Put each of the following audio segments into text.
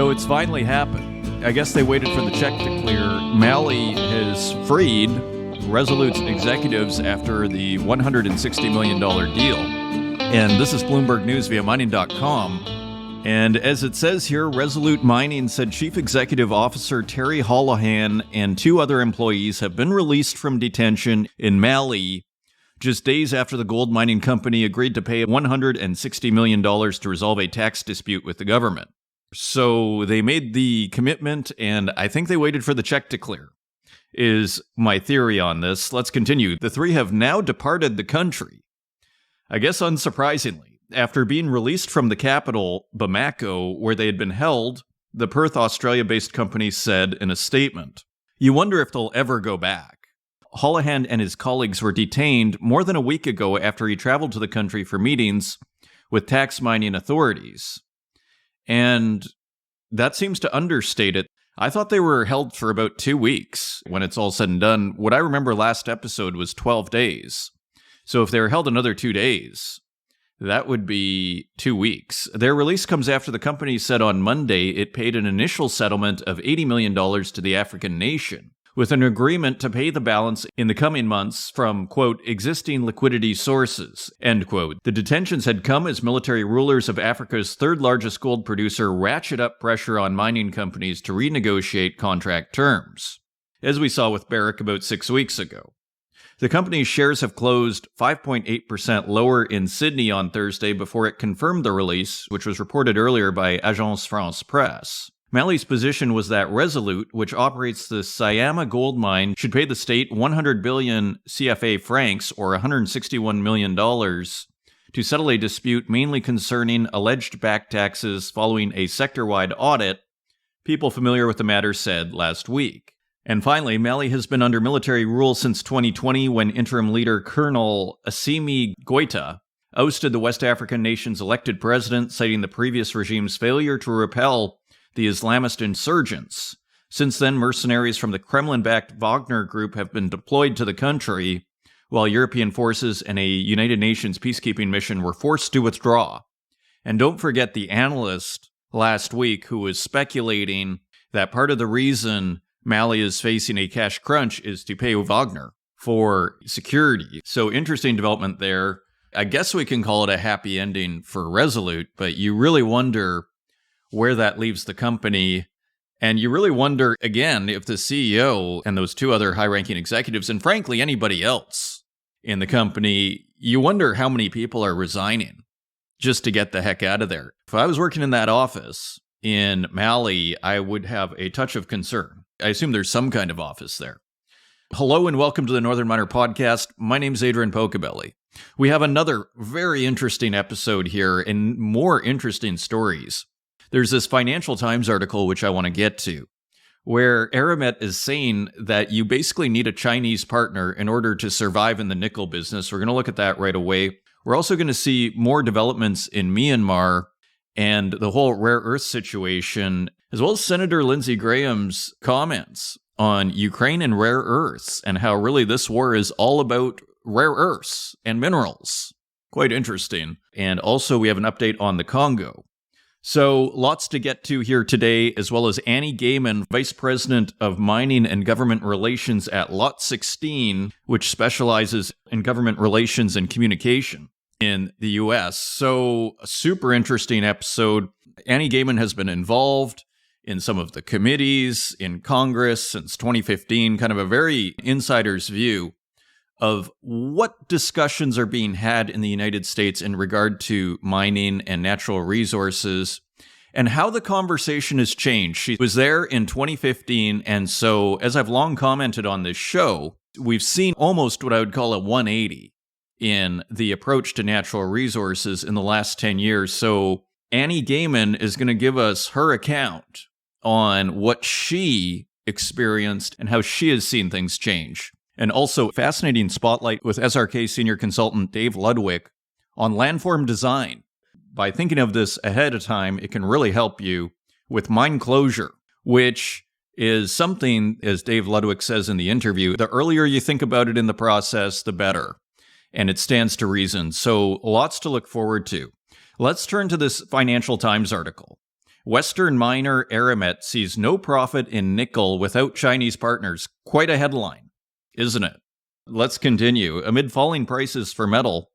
So it's finally happened. I guess they waited for the check to clear. Mali has freed Resolute's executives after the $160 million deal. And this is Bloomberg News via mining.com. And as it says here, Resolute Mining said Chief Executive Officer Terry Holohan and two other employees have been released from detention in Mali just days after the gold mining company agreed to pay $160 million to resolve a tax dispute with the government. So they made the commitment, and I think they waited for the check to clear, is my theory on this. Let's continue. The three have now departed the country. I guess unsurprisingly, after being released from the capital, Bamako, where they had been held, the Perth, Australia-based company said in a statement, "You wonder if they'll ever go back." Holohan and his colleagues were detained more than a week ago after he traveled to the country for meetings with tax mining authorities. And that seems to understate it. I thought they were held for about 2 weeks when it's all said and done. What I remember last episode was 12 days. So if they were held another 2 days, that would be 2 weeks. Their release comes after the company said on Monday it paid an initial settlement of $80 million to the African nation, with an agreement to pay the balance in the coming months from, quote, existing liquidity sources, end quote. The detentions had come as military rulers of Africa's third largest gold producer ratchet up pressure on mining companies to renegotiate contract terms, as we saw with Barrick about 6 weeks ago. The company's shares have closed 5.8% lower in Sydney on Thursday before it confirmed the release, which was reported earlier by Agence France-Presse. Mali's position was that Resolute, which operates the Syama gold mine, should pay the state 100 billion CFA francs, or $161 million, to settle a dispute mainly concerning alleged back taxes following a sector-wide audit, people familiar with the matter said last week. And finally, Mali has been under military rule since 2020 when interim leader Colonel Assimi Goïta ousted the West African nation's elected president, citing the previous regime's failure to repel the Islamist insurgents. Since then, mercenaries from the Kremlin-backed Wagner group have been deployed to the country, while European forces and a United Nations peacekeeping mission were forced to withdraw. And don't forget the analyst last week who was speculating that part of the reason Mali is facing a cash crunch is to pay Wagner for security. So interesting development there. I guess we can call it a happy ending for Resolute, but you really wonder where that leaves the company. And you really wonder, again, if the CEO and those two other high-ranking executives, and frankly, anybody else in the company, you wonder how many people are resigning just to get the heck out of there. If I was working in that office in Mali, I would have a touch of concern. I assume there's some kind of office there. Hello and welcome to the Northern Miner Podcast. My name's Adrian Pocobelli. We have another very interesting episode here and more interesting stories. There's this Financial Times article, which I want to get to, where Aramet is saying that you basically need a Chinese partner in order to survive in the nickel business. We're going to look at that right away. We're also going to see more developments in Myanmar and the whole rare earth situation, as well as Senator Lindsey Graham's comments on Ukraine and rare earths and how really this war is all about rare earths and minerals. Quite interesting. And also we have an update on the Congo. So lots to get to here today, as well as Annie Gayman, Vice President of Mining and Government Relations at Lot 16, which specializes in government relations and communication in the U.S. So a super interesting episode. Annie Gayman has been involved in some of the committees in Congress since 2015, kind of a very insider's view of what discussions are being had in the United States in regard to mining and natural resources and how the conversation has changed. She was there in 2015, and so, as I've long commented on this show, we've seen almost what I would call a 180 in the approach to natural resources in the last 10 years. So Annie Gayman is going to give us her account on what she experienced and how she has seen things change. And also, fascinating spotlight with SRK senior consultant Dave Ludwig on landform design. By thinking of this ahead of time, it can really help you with mine closure, which is something, as Dave Ludwig says in the interview, the earlier you think about it in the process, the better. And it stands to reason. So lots to look forward to. Let's turn to this Financial Times article. Western miner Eramet sees no profit in nickel without Chinese partners. Quite a headline, isn't it? Let's continue. Amid falling prices for metal,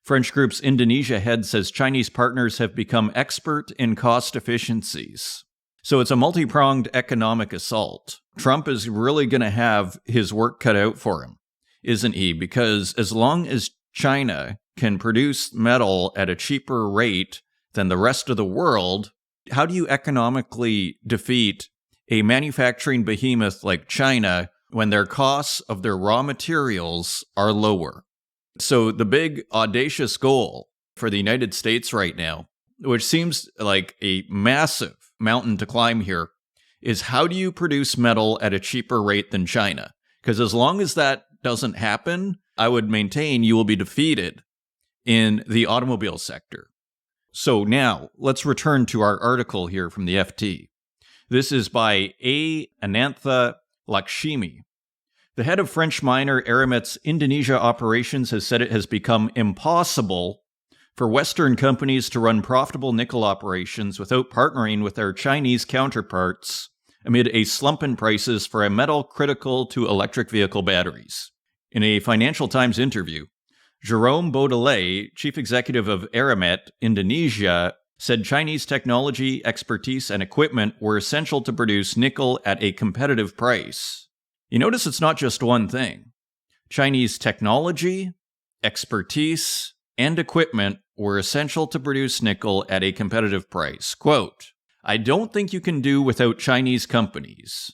French group's Indonesia head says Chinese partners have become expert in cost efficiencies. So it's a multi-pronged economic assault. Trump is really going to have his work cut out for him, isn't he? Because as long as China can produce metal at a cheaper rate than the rest of the world, how do you economically defeat a manufacturing behemoth like China when their costs of their raw materials are lower? So the big audacious goal for the United States right now, which seems like a massive mountain to climb here, is how do you produce metal at a cheaper rate than China? Because as long as that doesn't happen, I would maintain you will be defeated in the automobile sector. So now let's return to our article here from the FT. This is by A. Anantha Lakshmi. The head of French miner Eramet's Indonesia operations has said it has become impossible for Western companies to run profitable nickel operations without partnering with their Chinese counterparts amid a slump in prices for a metal critical to electric vehicle batteries. In a Financial Times interview, Jerome Baudelaire, chief executive of Eramet, Indonesia, said Chinese technology, expertise, and equipment were essential to produce nickel at a competitive price. You notice it's not just one thing. Chinese technology, expertise, and equipment were essential to produce nickel at a competitive price. Quote, I don't think you can do without Chinese companies.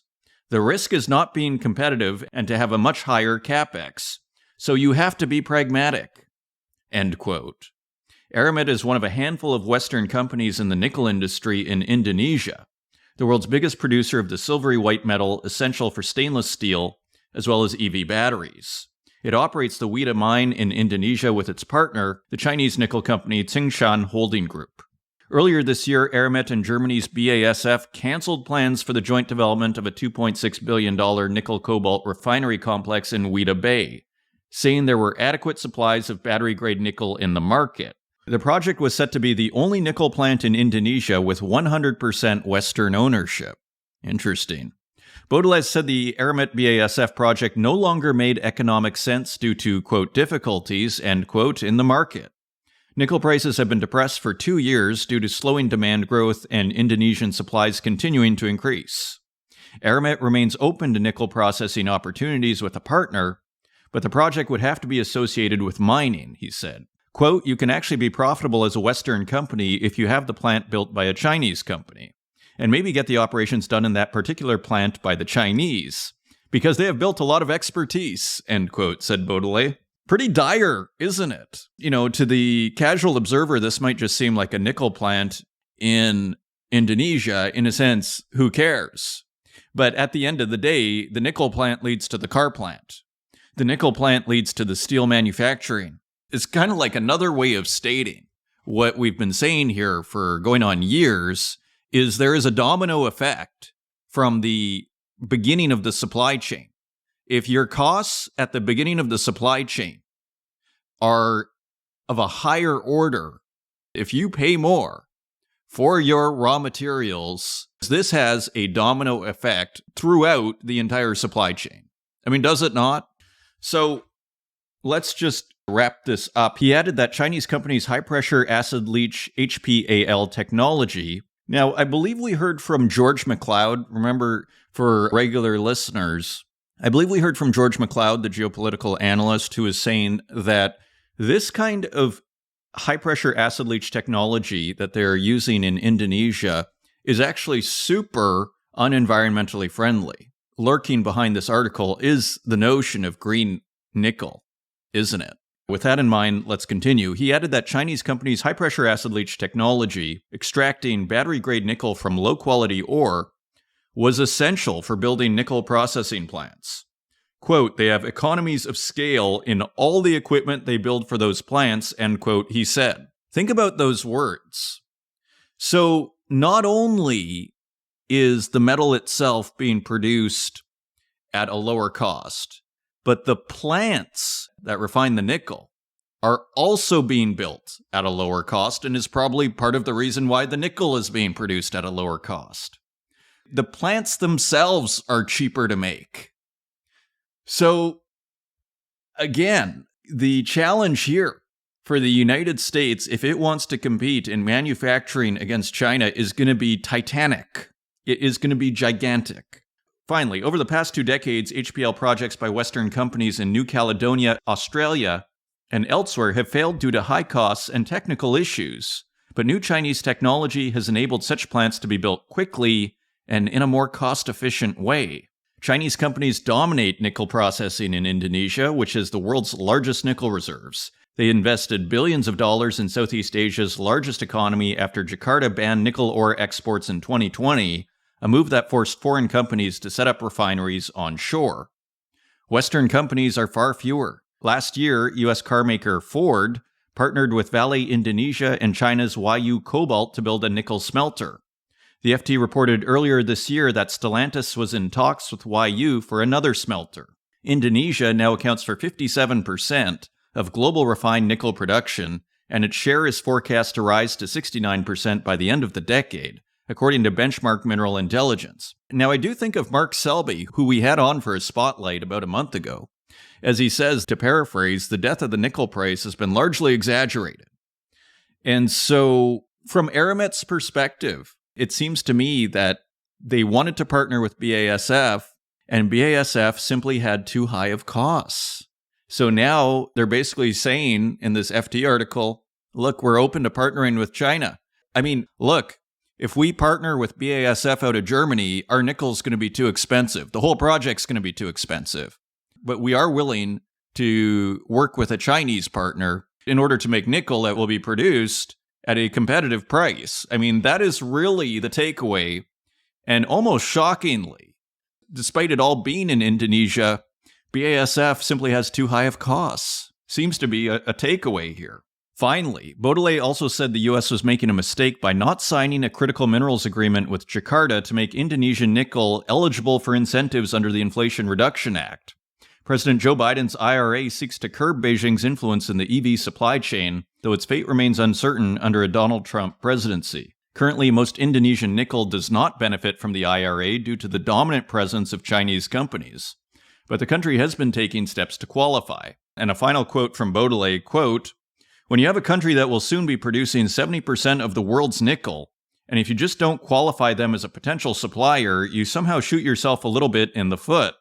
The risk is not being competitive and to have a much higher capex. So you have to be pragmatic. End quote. Eramet is one of a handful of Western companies in the nickel industry in Indonesia, the world's biggest producer of the silvery white metal essential for stainless steel, as well as EV batteries. It operates the Wida mine in Indonesia with its partner, the Chinese nickel company Tsingshan Holding Group. Earlier this year, Eramet and Germany's BASF canceled plans for the joint development of a $2.6 billion nickel-cobalt refinery complex in Wida Bay, saying there were adequate supplies of battery-grade nickel in the market. The project was set to be the only nickel plant in Indonesia with 100% Western ownership. Interesting. Baudelaire said the Eramet BASF project no longer made economic sense due to, quote, difficulties, end quote, in the market. Nickel prices have been depressed for 2 years due to slowing demand growth and Indonesian supplies continuing to increase. Eramet remains open to nickel processing opportunities with a partner, but the project would have to be associated with mining, he said. Quote, you can actually be profitable as a Western company if you have the plant built by a Chinese company, and maybe get the operations done in that particular plant by the Chinese, because they have built a lot of expertise, end quote, said Baudelaire. Pretty dire, isn't it? You know, to the casual observer, this might just seem like a nickel plant in Indonesia. In a sense, who cares? But at the end of the day, the nickel plant leads to the car plant. The nickel plant leads to the steel manufacturing. It's kind of like another way of stating what we've been saying here for going on years, is there is a domino effect from the beginning of the supply chain. If your costs at the beginning of the supply chain are of a higher order, if you pay more for your raw materials, this has a domino effect throughout the entire supply chain. I mean, does it not? So let's just wrap this up. He added that Chinese company's high-pressure acid leach HPAL technology. Now, I believe we heard from George McLeod. Remember, for regular listeners, I believe we heard from George McLeod, the geopolitical analyst, who is saying that this kind of high-pressure acid leach technology that they're using in Indonesia is actually super unenvironmentally friendly. Lurking behind this article is the notion of green nickel, isn't it? With that in mind, let's continue. He added that Chinese company's high-pressure acid leach technology, extracting battery-grade nickel from low-quality ore, was essential for building nickel processing plants. Quote, they have economies of scale in all the equipment they build for those plants, end quote, he said. Think about those words. So not only is the metal itself being produced at a lower cost, but the plants that refine the nickel are also being built at a lower cost and is probably part of the reason why the nickel is being produced at a lower cost. The plants themselves are cheaper to make. So, again, the challenge here for the United States, if it wants to compete in manufacturing against China, is going to be titanic. It is going to be gigantic. Finally, over the past 2 decades, HPL projects by Western companies in New Caledonia, Australia, and elsewhere have failed due to high costs and technical issues. But new Chinese technology has enabled such plants to be built quickly and in a more cost-efficient way. Chinese companies dominate nickel processing in Indonesia, which has the world's largest nickel reserves. They invested billions of dollars in Southeast Asia's largest economy after Jakarta banned nickel ore exports in 2020, a move that forced foreign companies to set up refineries onshore. Western companies are far fewer. Last year, U.S. carmaker Ford partnered with Vale Indonesia and China's Huayu Cobalt to build a nickel smelter. The FT reported earlier this year that Stellantis was in talks with Huayu for another smelter. Indonesia now accounts for 57% of global refined nickel production, and its share is forecast to rise to 69% by the end of the decade, according to Benchmark Mineral Intelligence. Now, I do think of Mark Selby, who we had on for a spotlight about a month ago. As he says, to paraphrase, the death of the nickel price has been largely exaggerated. And so, from Aramet's perspective, it seems to me that they wanted to partner with BASF, and BASF simply had too high of costs. So now they're basically saying in this FT article, look, we're open to partnering with China. I mean, look, if we partner with BASF out of Germany, our nickel's going to be too expensive. The whole project's going to be too expensive. But we are willing to work with a Chinese partner in order to make nickel that will be produced at a competitive price. I mean, that is really the takeaway. And almost shockingly, despite it all being in Indonesia, BASF simply has too high of costs. Seems to be a takeaway here. Finally, Baudelaire also said the U.S. was making a mistake by not signing a critical minerals agreement with Jakarta to make Indonesian nickel eligible for incentives under the Inflation Reduction Act. President Joe Biden's IRA seeks to curb Beijing's influence in the EV supply chain, though its fate remains uncertain under a Donald Trump presidency. Currently, most Indonesian nickel does not benefit from the IRA due to the dominant presence of Chinese companies. But the country has been taking steps to qualify. And a final quote from Baudelaire, quote, "When you have a country that will soon be producing 70% of the world's nickel, and if you just don't qualify them as a potential supplier, you somehow shoot yourself a little bit in the foot.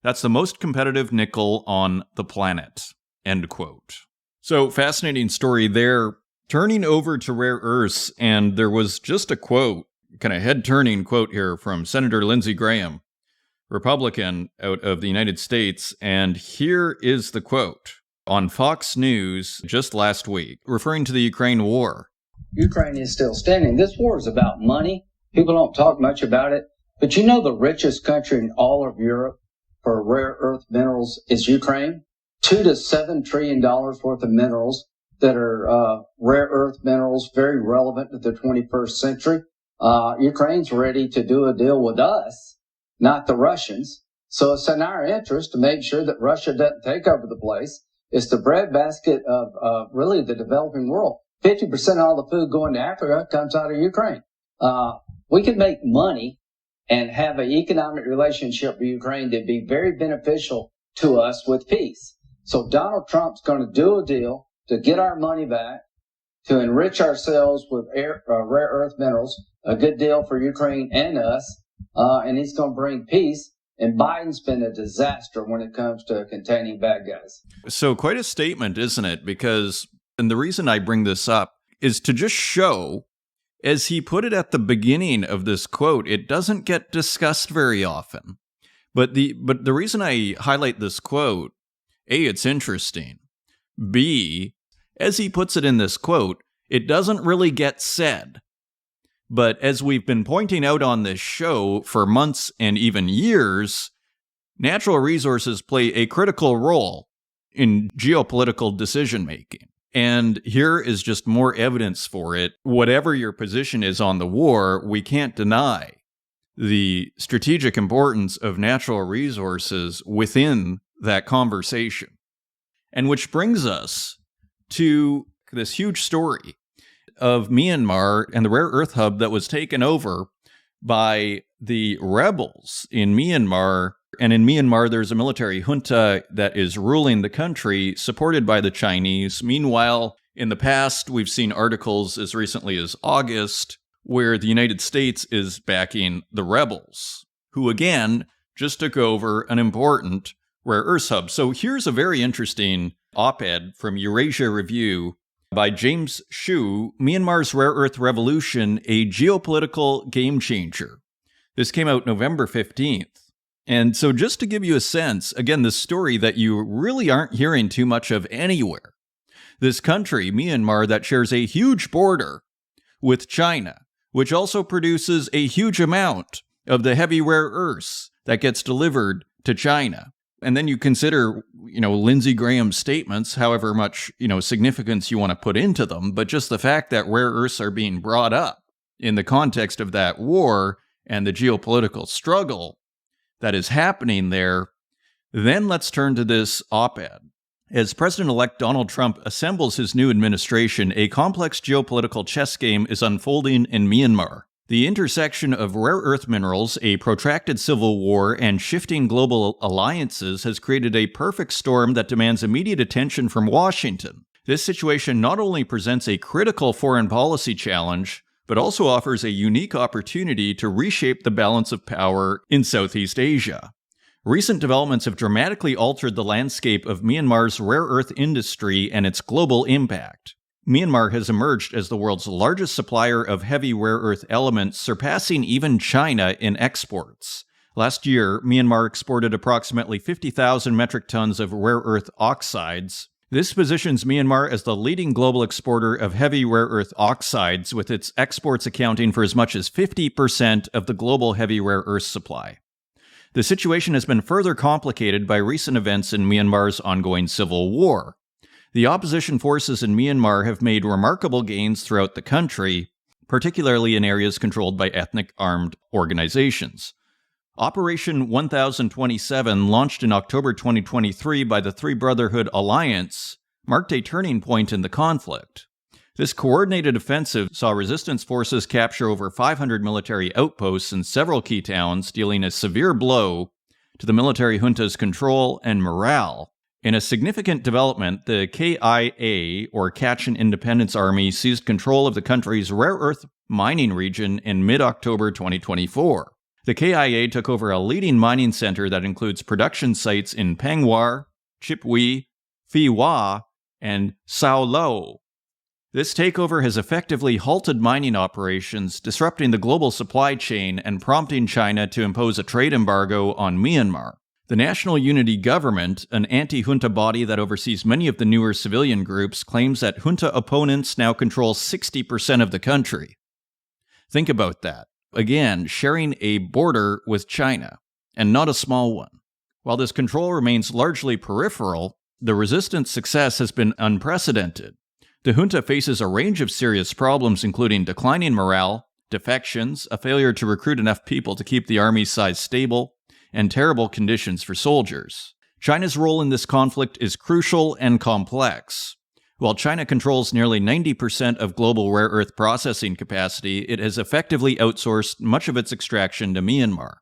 That's the most competitive nickel on the planet." End quote. So, fascinating story there. Turning over to rare earths, and there was just a quote, kind of head-turning quote here from Senator Lindsey Graham, Republican out of the United States, and here is the quote on Fox News just last week, referring to the Ukraine war. Ukraine is still standing. This war is about money. People don't talk much about it, but you know the richest country in all of Europe for rare earth minerals is Ukraine. $2 to $7 trillion worth of minerals that are rare earth minerals, very relevant to the 21st century. Ukraine's ready to do a deal with us, not the Russians. So it's in our interest to make sure that Russia doesn't take over the place. It's the breadbasket of really the developing world. 50% of all the food going to Africa comes out of Ukraine. We can make money and have an economic relationship with Ukraine that'd be very beneficial to us with peace. So Donald Trump's going to do a deal to get our money back, to enrich ourselves with rare earth minerals, a good deal for Ukraine and us, and he's going to bring peace. And Biden's been a disaster when it comes to containing bad guys. So quite a statement, isn't it? Because, and the reason I bring this up is to just show, as he put it at the beginning of this quote, it doesn't get discussed very often. But the reason I highlight this quote, A, it's interesting. B, as he puts it in this quote, it doesn't really get said. But as we've been pointing out on this show for months and even years, natural resources play a critical role in geopolitical decision-making. And here is just more evidence for it. Whatever your position is on the war, we can't deny the strategic importance of natural resources within that conversation. And which brings us to this huge story of Myanmar and the rare earth hub that was taken over by the rebels in Myanmar. And in Myanmar, there's a military junta that is ruling the country, supported by the Chinese. Meanwhile, in the past, we've seen articles as recently as August where the United States is backing the rebels, who again just took over an important rare earth hub. So here's a very interesting op-ed from Eurasia Review by James Hsu, Myanmar's Rare Earth Revolution, a Geopolitical Game Changer. This came out November 15th. And so just to give you a sense, again, this story that you really aren't hearing too much of anywhere. This country, Myanmar, that shares a huge border with China, which also produces a huge amount of the heavy rare earths that gets delivered to China. And then you consider, Lindsey Graham's statements, however much, significance you want to put into them, but just the fact that rare earths are being brought up in the context of that war and the geopolitical struggle that is happening there. Then let's turn to this op-ed. As President-elect Donald Trump assembles his new administration, a complex geopolitical chess game is unfolding in Myanmar. The intersection of rare earth minerals, a protracted civil war, and shifting global alliances has created a perfect storm that demands immediate attention from Washington. This situation not only presents a critical foreign policy challenge, but also offers a unique opportunity to reshape the balance of power in Southeast Asia. Recent developments have dramatically altered the landscape of Myanmar's rare earth industry and its global impact. Myanmar has emerged as the world's largest supplier of heavy rare earth elements, surpassing even China in exports. Last year, Myanmar exported approximately 50,000 metric tons of rare earth oxides. This positions Myanmar as the leading global exporter of heavy rare earth oxides, with its exports accounting for as much as 50% of the global heavy rare earth supply. The situation has been further complicated by recent events in Myanmar's ongoing civil war. The opposition forces in Myanmar have made remarkable gains throughout the country, particularly in areas controlled by ethnic armed organizations. Operation 1027, launched in October 2023 by the Three Brotherhood Alliance, marked a turning point in the conflict. This coordinated offensive saw resistance forces capture over 500 military outposts in several key towns, dealing a severe blow to the military junta's control and morale. In a significant development, the KIA, or Kachin Independence Army, seized control of the country's rare earth mining region in mid-October 2024. The KIA took over a leading mining center that includes production sites in Pangwar, Chipwi, Phi Hua, and Sao Lo. This takeover has effectively halted mining operations, disrupting the global supply chain and prompting China to impose a trade embargo on Myanmar. The National Unity Government, an anti-junta body that oversees many of the newer civilian groups, claims that junta opponents now control 60% of the country. Think about that. Again, sharing a border with China, and not a small one. While this control remains largely peripheral, the resistance success has been unprecedented. The junta faces a range of serious problems, including declining morale, defections, a failure to recruit enough people to keep the army's size stable, and terrible conditions for soldiers. China's role in this conflict is crucial and complex. While China controls nearly 90% of global rare earth processing capacity, it has effectively outsourced much of its extraction to Myanmar.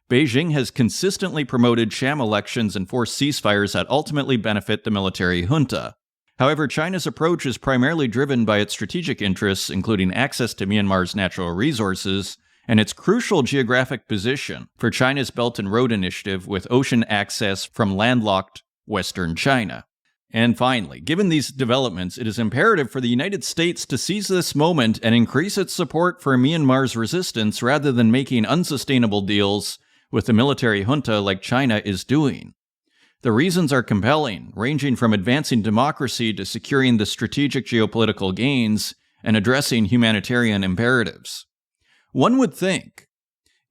Beijing has consistently promoted sham elections and forced ceasefires that ultimately benefit the military junta. However, China's approach is primarily driven by its strategic interests, including access to Myanmar's natural resources, and its crucial geographic position for China's Belt and Road Initiative with ocean access from landlocked Western China. And finally, given these developments, it is imperative for the United States to seize this moment and increase its support for Myanmar's resistance rather than making unsustainable deals with the military junta like China is doing. The reasons are compelling, ranging from advancing democracy to securing the strategic geopolitical gains and addressing humanitarian imperatives. One would think,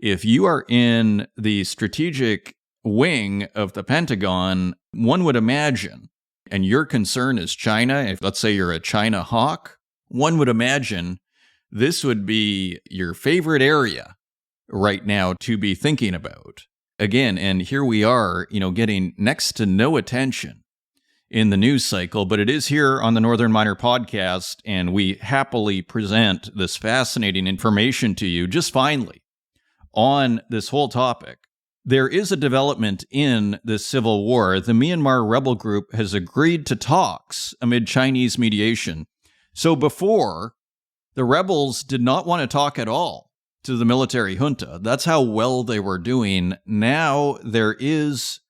if you are in the strategic wing of the Pentagon, one would imagine, and your concern is China, if let's say you're a China hawk, one would imagine this would be your favorite area right now to be thinking about. Again, and here we are, getting next to no attention in the news cycle, but it is here on the Northern Miner podcast, and we happily present this fascinating information to you just finally on this whole topic. There is a development in this civil war. The Myanmar rebel group has agreed to talks amid Chinese mediation. So before, the rebels did not want to talk at all to the military junta. That's how well they were doing. Now there is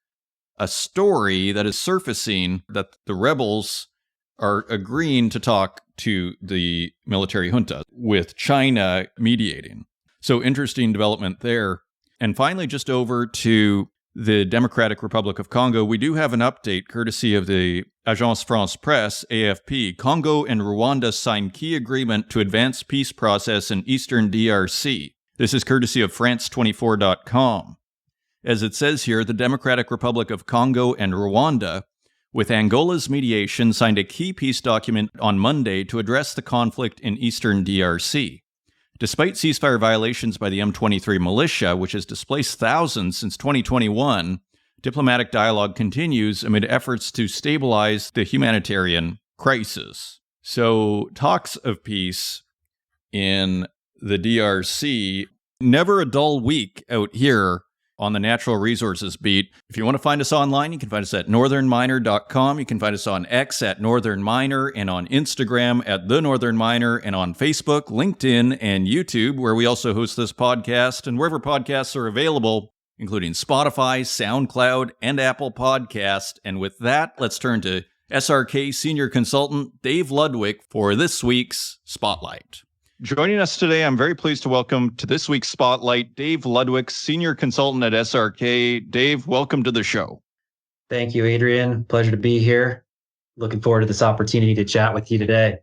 a story that is surfacing that the rebels are agreeing to talk to the military junta, with China mediating. So interesting development there. And finally, just over to the Democratic Republic of Congo, we do have an update courtesy of the Agence France Presse, AFP. Congo and Rwanda signed key agreement to advance peace process in eastern DRC. This is courtesy of France24.com. As it says here, the Democratic Republic of Congo and Rwanda, with Angola's mediation, signed a key peace document on Monday to address the conflict in eastern DRC. Despite ceasefire violations by the M23 militia, which has displaced thousands since 2021, diplomatic dialogue continues amid efforts to stabilize the humanitarian crisis. So, talks of peace in the DRC. Never a dull week out here on the Natural Resources Beat. If you want to find us online, you can find us at northernminer.com. You can find us on X at Northern Miner, and on Instagram at The Northern Miner, and on Facebook, LinkedIn, and YouTube, where we also host this podcast, and wherever podcasts are available, including Spotify, SoundCloud, and Apple Podcast. And with that, let's turn to SRK Senior Consultant Dave Ludwig for this week's Spotlight. Joining us today, I'm very pleased to welcome to this week's Spotlight, Dave Ludwig, Senior Consultant at SRK. Dave, welcome to the show. Thank you, Adrian. Pleasure to be here. Looking forward to this opportunity to chat with you today.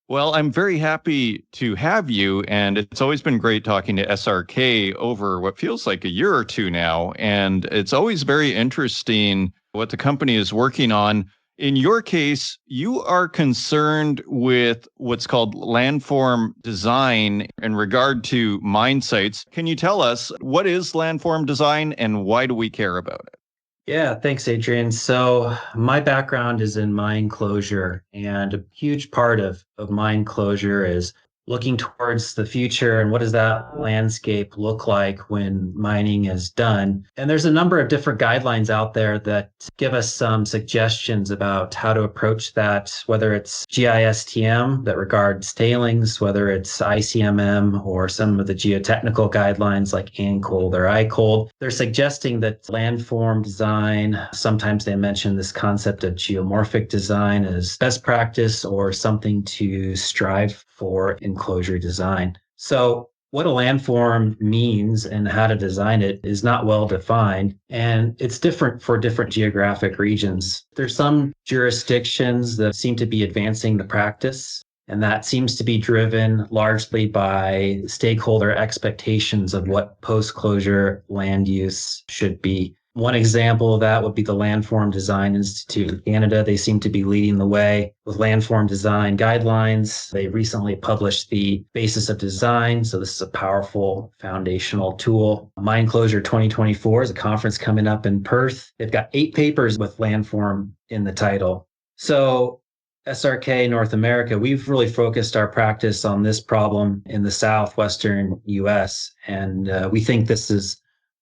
Well, I'm very happy to have you, and it's always been great talking to SRK over what feels like a year or two now, and it's always very interesting what the company is working on. In your case, you are concerned with what's called landform design in regard to mine sites. Can you tell us what is landform design and why do we care about it? Yeah, thanks, Adrian. So my background is in mine closure, and a huge part of mine closure is looking towards the future and what does that landscape look like when mining is done. And there's a number of different guidelines out there that give us some suggestions about how to approach that, whether it's GISTM that regards tailings, whether it's ICMM or some of the geotechnical guidelines like ANCOLD or ICOLD. They're suggesting that landform design, sometimes they mention this concept of geomorphic design as best practice or something to strive for enclosure design. So what a landform means and how to design it is not well defined, and it's different for different geographic regions. There's some jurisdictions that seem to be advancing the practice, and that seems to be driven largely by stakeholder expectations of what post-closure land use should be. One example of that would be the Landform Design Institute in Canada. They seem to be leading the way with landform design guidelines. They recently published the Basis of Design, so this is a powerful foundational tool. Mine Closure 2024 is a conference coming up in Perth. They've got 8 papers with landform in the title. So SRK North America, we've really focused our practice on this problem in the southwestern US, and we think this is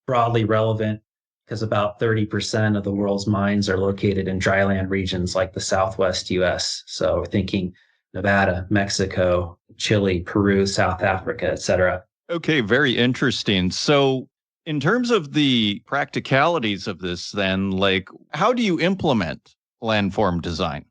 broadly relevant because about 30% of the world's mines are located in dryland regions like the Southwest US. So we're thinking Nevada, Mexico, Chile, Peru, South Africa, et cetera. Okay, very interesting. So in terms of the practicalities of this then, like how do you implement landform design?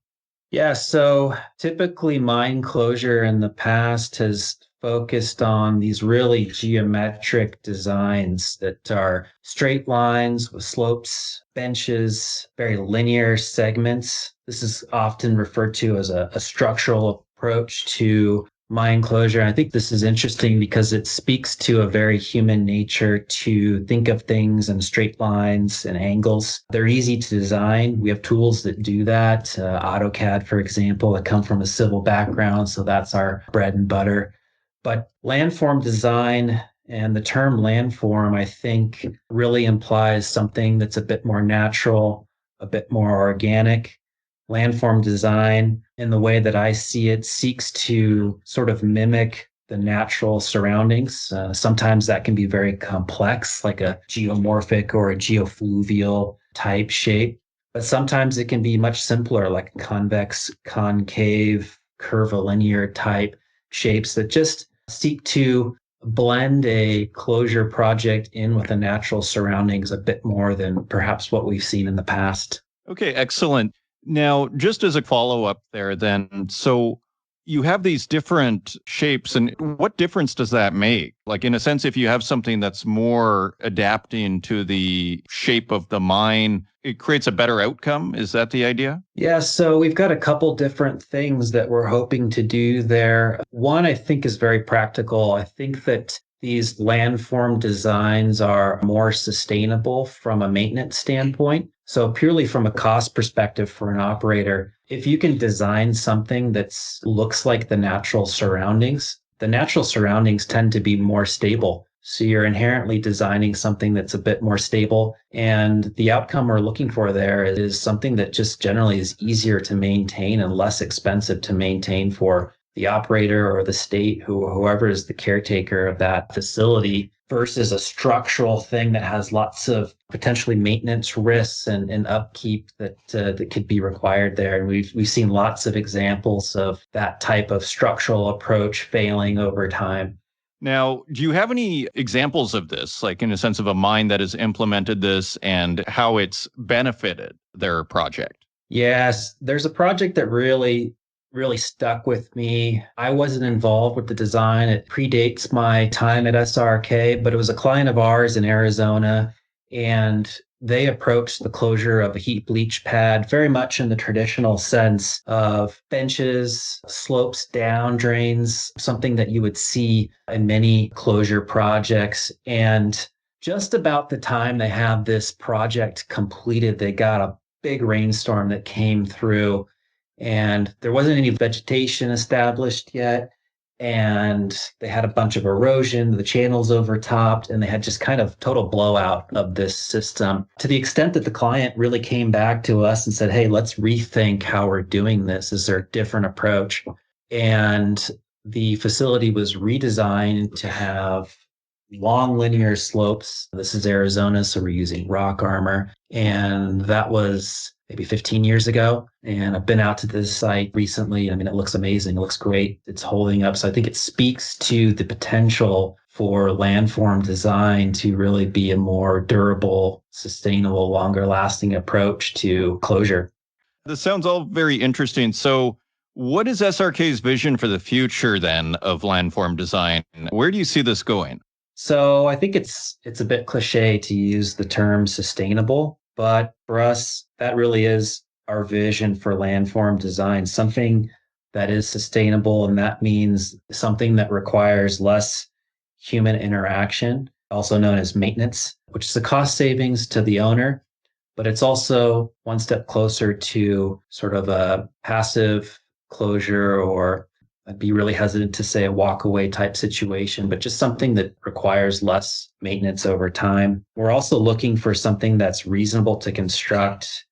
Yeah, so typically mine closure in the past has focused on these really geometric designs that are straight lines with slopes, benches, very linear segments. This is often referred to as a structural approach to mine closure. I think this is interesting because it speaks to a very human nature to think of things in straight lines and angles. They're easy to design. We have tools that do that. AutoCAD, for example, that come from a civil background. So that's our bread and butter. But landform design and the term landform, I think, really implies something that's a bit more natural, a bit more organic. Landform design, in the way that I see it, seeks to sort of mimic the natural surroundings. Sometimes that can be very complex, like a geomorphic or a geofluvial type shape. But sometimes it can be much simpler, like convex, concave, curvilinear type shapes that just seek to blend a closure project in with the natural surroundings a bit more than perhaps what we've seen in the past. Okay, excellent. Now, just as a follow-up there then, so you have these different shapes, and what difference does that make? Like, in a sense, if you have something that's more adapting to the shape of the mine, it creates a better outcome. Is that the idea? Yeah, so we've got a couple different things that we're hoping to do there. One, I think, is very practical. I think that these landform designs are more sustainable from a maintenance standpoint. So, purely from a cost perspective for an operator, if you can design something that looks like the natural surroundings tend to be more stable. So you're inherently designing something that's a bit more stable. And the outcome we're looking for there is something that just generally is easier to maintain and less expensive to maintain for the operator or the state, whoever is the caretaker of that facility, versus a structural thing that has lots of potentially maintenance risks and upkeep that could be required there. And we've seen lots of examples of that type of structural approach failing over time. Now, do you have any examples of this, like in a sense of a mine that has implemented this and how it's benefited their project? Yes, there's a project that really stuck with me. I wasn't involved with the design. It predates my time at SRK, but it was a client of ours in Arizona, and they approached the closure of a heap leach pad very much in the traditional sense of benches, slopes down, drains, something that you would see in many closure projects. And just about the time they had this project completed, they got a big rainstorm that came through, and there wasn't any vegetation established yet. And they had a bunch of erosion, the channels overtopped, and they had just kind of total blowout of this system, to the extent that the client really came back to us and said, hey, let's rethink how we're doing this. Is there a different approach? And the facility was redesigned to have long linear slopes. This is Arizona, so we're using rock armor. And that was maybe 15 years ago. And I've been out to this site recently. I mean, it looks amazing. It looks great. It's holding up. So I think it speaks to the potential for landform design to really be a more durable, sustainable, longer lasting approach to closure. This sounds all very interesting. So, what is SRK's vision for the future then of landform design? Where do you see this going? So I think it's a bit cliche to use the term sustainable, but for us, that really is our vision for landform design, something that is sustainable. And that means something that requires less human interaction, also known as maintenance, which is a cost savings to the owner, but it's also one step closer to sort of a passive closure, or I'd be really hesitant to say a walk away type situation, but just something that requires less maintenance over time. We're also looking for something that's reasonable to construct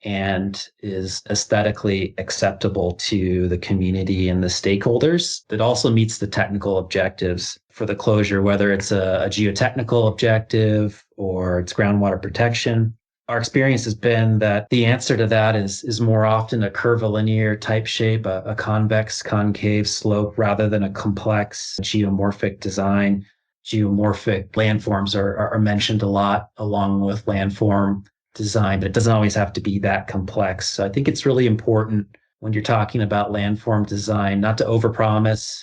and is aesthetically acceptable to the community and the stakeholders, that also meets the technical objectives for the closure, whether it's a geotechnical objective or it's groundwater protection. Our experience has been that the answer to that is more often a curvilinear type shape, a convex concave slope, rather than a complex geomorphic design. Geomorphic landforms are mentioned a lot along with landform design, but it doesn't always have to be that complex. So I think it's really important when you're talking about landform design not to overpromise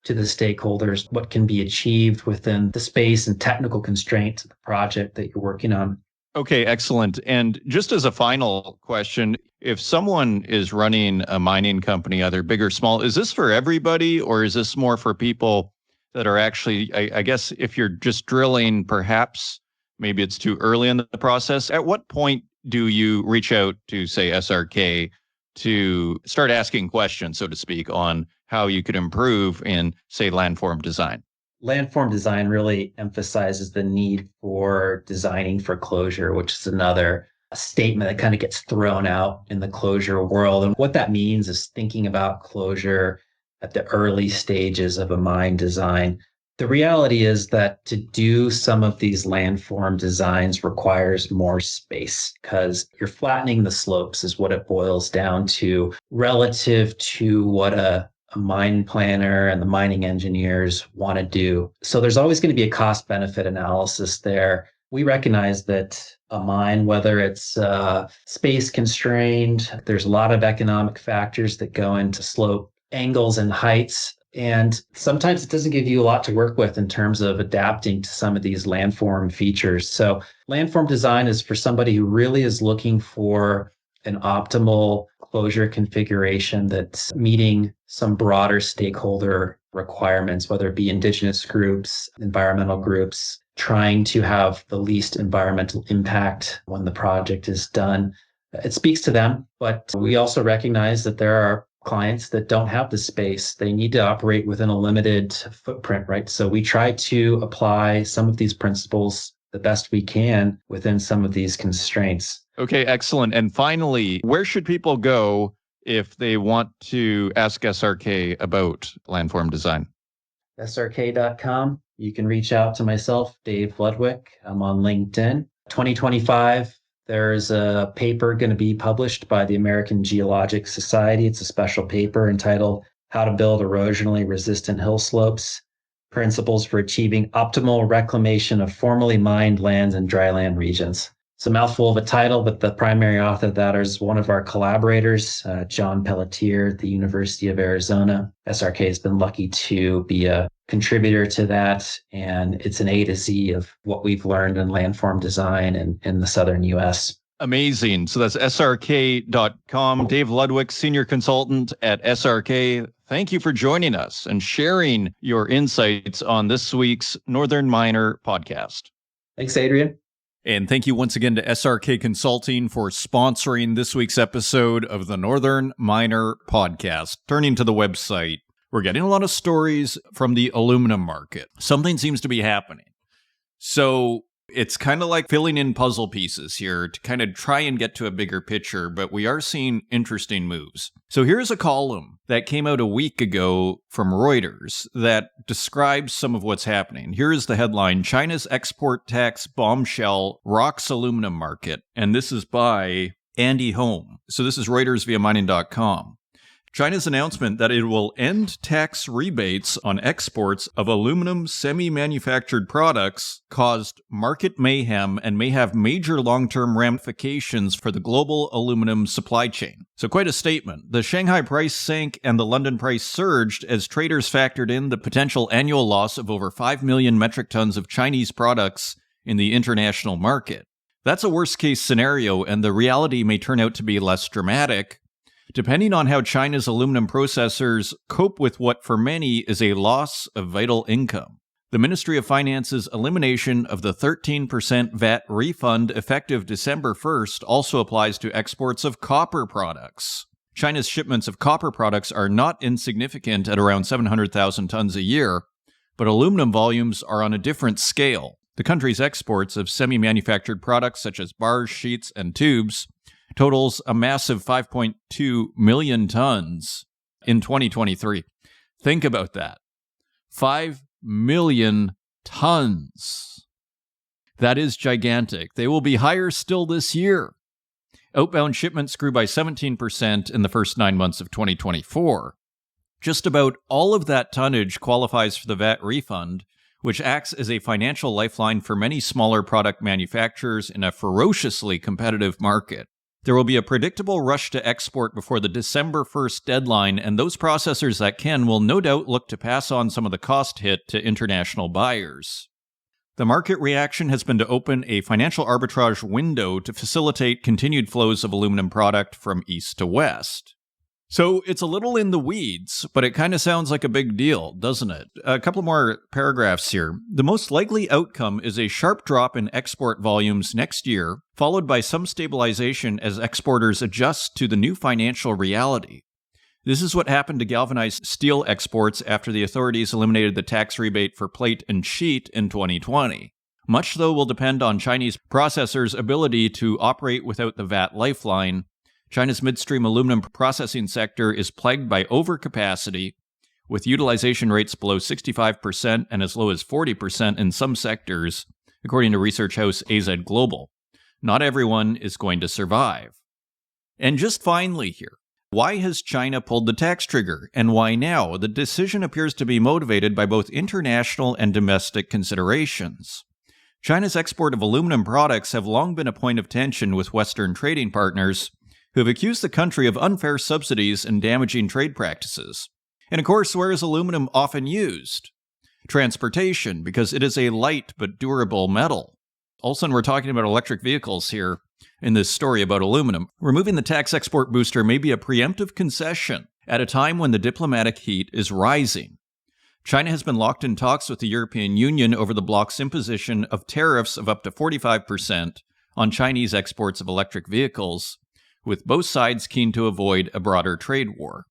to the stakeholders what can be achieved within the space and technical constraints of the project that you're working on. Okay, excellent. And just as a final question, if someone is running a mining company, either big or small, is this for everybody, or is this more for people that are actually, I guess, if you're just drilling, perhaps maybe it's too early in the process? At what point do you reach out to, say, SRK to start asking questions, so to speak, on how you could improve in, say, landform design? Landform design really emphasizes the need for designing for closure, which is another a statement that kind of gets thrown out in the closure world. And what that means is thinking about closure at the early stages of a mine design. The reality is that to do some of these landform designs requires more space because you're flattening the slopes is what it boils down to relative to what a mine planner and the mining engineers want to do. So there's always going to be a cost benefit analysis there. We recognize that a mine, whether it's space constrained, there's a lot of economic factors that go into slope angles and heights. And sometimes it doesn't give you a lot to work with in terms of adapting to some of these landform features. So landform design is for somebody who really is looking for an optimal closure configuration that's meeting some broader stakeholder requirements, whether it be indigenous groups, environmental groups, trying to have the least environmental impact when the project is done. It speaks to them, but we also recognize that there are clients that don't have the space. They need to operate within a limited footprint, right? So we try to apply some of these principles the best we can within some of these constraints. Okay, excellent. And finally, where should people go if they want to ask SRK about landform design? SRK.com. You can reach out to myself, Dave Ludwig. I'm on LinkedIn. 2025, there's a paper going to be published by the American Geologic Society. It's a special paper entitled How to Build Erosionally Resistant Hill Slopes, Principles for Achieving Optimal Reclamation of Formerly Mined Lands and Dryland Regions. It's a mouthful of a title, but the primary author of that is one of our collaborators, John Pelletier at the University of Arizona. SRK has been lucky to be a contributor to that, and it's an A to Z of what we've learned in landform design in the southern U.S. Amazing. So that's srk.com. Dave Ludwig, senior consultant at SRK. Thank you for joining us and sharing your insights on this week's Northern Miner podcast. Thanks, Adrian. And thank you once again to SRK Consulting for sponsoring this week's episode of the Northern Miner podcast. Turning to the website, we're getting a lot of stories from the aluminum market. Something seems to be happening. So it's kind of like filling in puzzle pieces here to kind of try and get to a bigger picture, but we are seeing interesting moves. So here's a column that came out a week ago from Reuters that describes some of what's happening. Here is the headline: China's export tax bombshell rocks aluminum market. And this is by Andy Home. So this is Reuters via mining.com. China's announcement that it will end tax rebates on exports of aluminum semi-manufactured products caused market mayhem and may have major long-term ramifications for the global aluminum supply chain. So quite a statement. The Shanghai price sank and the London price surged as traders factored in the potential annual loss of over 5 million metric tons of Chinese products in the international market. That's a worst-case scenario, and the reality may turn out to be less dramatic, depending on how China's aluminum processors cope with what for many is a loss of vital income. The Ministry of Finance's elimination of the 13% VAT refund effective December 1st also applies to exports of copper products. China's shipments of copper products are not insignificant at around 700,000 tons a year, but aluminum volumes are on a different scale. The country's exports of semi-manufactured products such as bars, sheets, and tubes totals a massive 5.2 million tons in 2023. Think about that. 5 million tons. That is gigantic. They will be higher still this year. Outbound shipments grew by 17% in the first 9 months of 2024. Just about all of that tonnage qualifies for the VAT refund, which acts as a financial lifeline for many smaller product manufacturers in a ferociously competitive market. There will be a predictable rush to export before the December 1st deadline, and those processors that can will no doubt look to pass on some of the cost hit to international buyers. The market reaction has been to open a financial arbitrage window to facilitate continued flows of aluminum product from east to west. So it's a little in the weeds, but it kind of sounds like a big deal, doesn't it? A couple more paragraphs here. The most likely outcome is a sharp drop in export volumes next year, followed by some stabilization as exporters adjust to the new financial reality. This is what happened to galvanized steel exports after the authorities eliminated the tax rebate for plate and sheet in 2020. Much, though, will depend on Chinese processors' ability to operate without the VAT lifeline. China's midstream aluminum processing sector is plagued by overcapacity, with utilization rates below 65% and as low as 40% in some sectors, according to research house AZ Global. Not everyone is going to survive. And just finally here, why has China pulled the tax trigger, and why now? The decision appears to be motivated by both international and domestic considerations. China's export of aluminum products have long been a point of tension with Western trading partners, who have accused the country of unfair subsidies and damaging trade practices. And of course, where is aluminum often used? Transportation, because it is a light but durable metal. All of a sudden, we're talking about electric vehicles here in this story about aluminum. Removing the tax export booster may be a preemptive concession at a time when the diplomatic heat is rising. China has been locked in talks with the European Union over the bloc's imposition of tariffs of up to 45% on Chinese exports of electric vehicles, with both sides keen to avoid a broader trade war.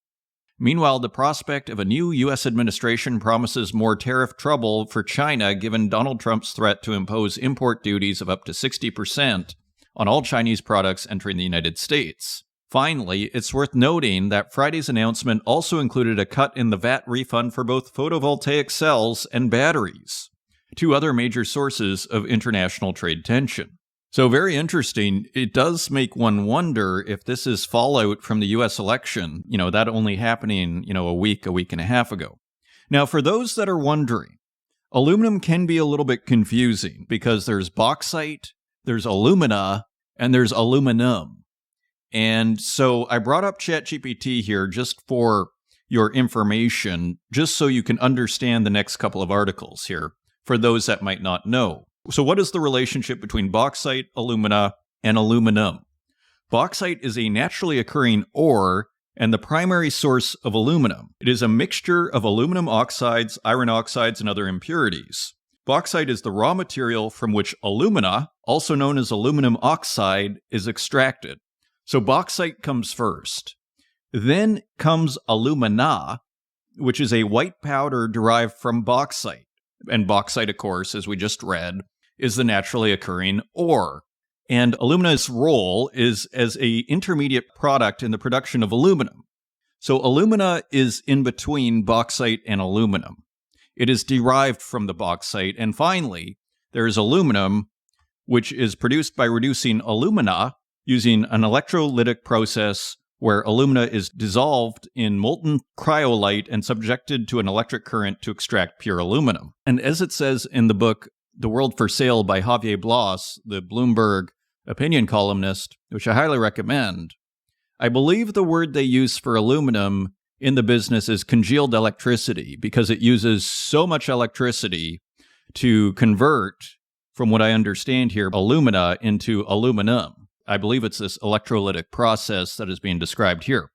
Meanwhile, the prospect of a new U.S. administration promises more tariff trouble for China given Donald Trump's threat to impose import duties of up to 60% on all Chinese products entering the United States. Finally, it's worth noting that Friday's announcement also included a cut in the VAT refund for both photovoltaic cells and batteries, two other major sources of international trade tension. So very interesting. It does make one wonder if this is fallout from the U.S. election, that only happening, a week and a half ago. Now, for those that are wondering, aluminum can be a little bit confusing because there's bauxite, there's alumina, and there's aluminum. And so I brought up ChatGPT here just for your information, just so you can understand the next couple of articles here, for those that might not know. So what is the relationship between bauxite, alumina, and aluminum? Bauxite is a naturally occurring ore and the primary source of aluminum. It is a mixture of aluminum oxides, iron oxides, and other impurities. Bauxite is the raw material from which alumina, also known as aluminum oxide, is extracted. So bauxite comes first. Then comes alumina, which is a white powder derived from bauxite. And bauxite, of course, as we just read, is the naturally occurring ore. And alumina's role is as an intermediate product in the production of aluminum. So alumina is in between bauxite and aluminum. It is derived from the bauxite. And finally, there is aluminum, which is produced by reducing alumina using an electrolytic process where alumina is dissolved in molten cryolite and subjected to an electric current to extract pure aluminum. And as it says in the book, The World for Sale by Javier Blas, the Bloomberg opinion columnist, which I highly recommend, I believe the word they use for aluminum in the business is congealed electricity because it uses so much electricity to convert, from what I understand here, alumina into aluminum. I believe it's this electrolytic process that is being described here.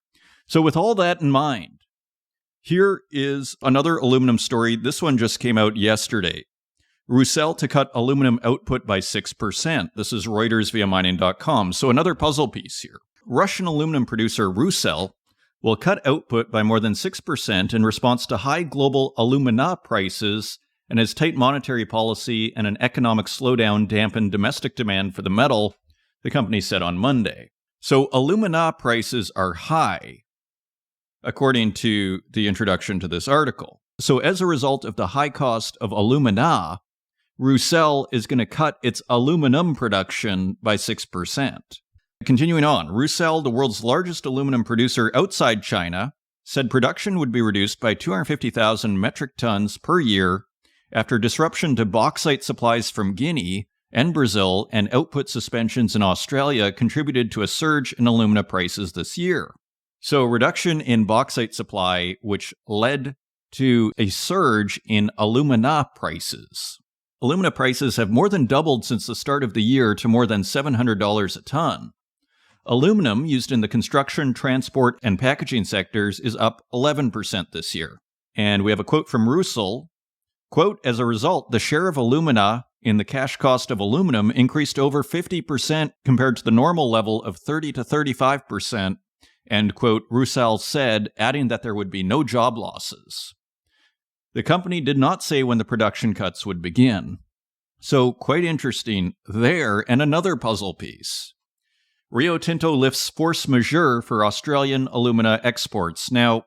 So with all that in mind, here is another aluminum story. This one just came out yesterday. Rusal to cut aluminum output by 6%. This is Reuters via mining.com. So another puzzle piece here. Russian aluminum producer Rusal will cut output by more than 6% in response to high global alumina prices and as tight monetary policy and an economic slowdown dampened domestic demand for the metal, the company said on Monday. So alumina prices are high, according to the introduction to this article. So as a result of the high cost of alumina, Rusal is going to cut its aluminum production by 6%. Continuing on, Rusal, the world's largest aluminum producer outside China, said production would be reduced by 250,000 metric tons per year after disruption to bauxite supplies from Guinea and Brazil and output suspensions in Australia contributed to a surge in alumina prices this year. So reduction in bauxite supply, which led to a surge in alumina prices. Alumina prices have more than doubled since the start of the year to more than $700 a ton. Aluminum used in the construction, transport, and packaging sectors is up 11% this year. And we have a quote from Rusal. Quote, as a result, the share of alumina in the cash cost of aluminum increased over 50% compared to the normal level of 30 to 35%, end quote, Rusal said, adding that there would be no job losses. The company did not say when the production cuts would begin. So quite interesting there. And another puzzle piece. Rio Tinto lifts force majeure for Australian alumina exports. Now,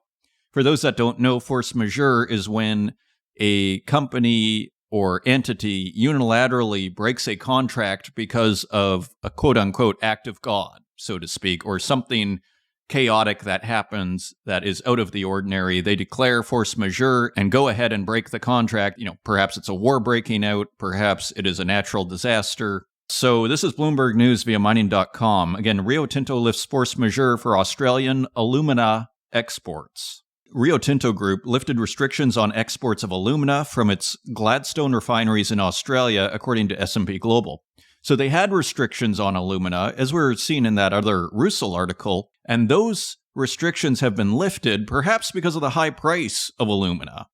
for those that don't know, force majeure is when a company or entity unilaterally breaks a contract because of a quote-unquote act of God, so to speak, or something chaotic that happens that is out of the ordinary. They declare force majeure and go ahead and break the contract. Perhaps it's a war breaking out. Perhaps it is a natural disaster. So this is Bloomberg News via mining.com. Again, Rio Tinto lifts force majeure for Australian alumina exports. Rio Tinto Group lifted restrictions on exports of alumina from its Gladstone refineries in Australia, according to S&P Global. So they had restrictions on alumina, as we were seeing in that other Russell article, and those restrictions have been lifted, perhaps because of the high price of alumina.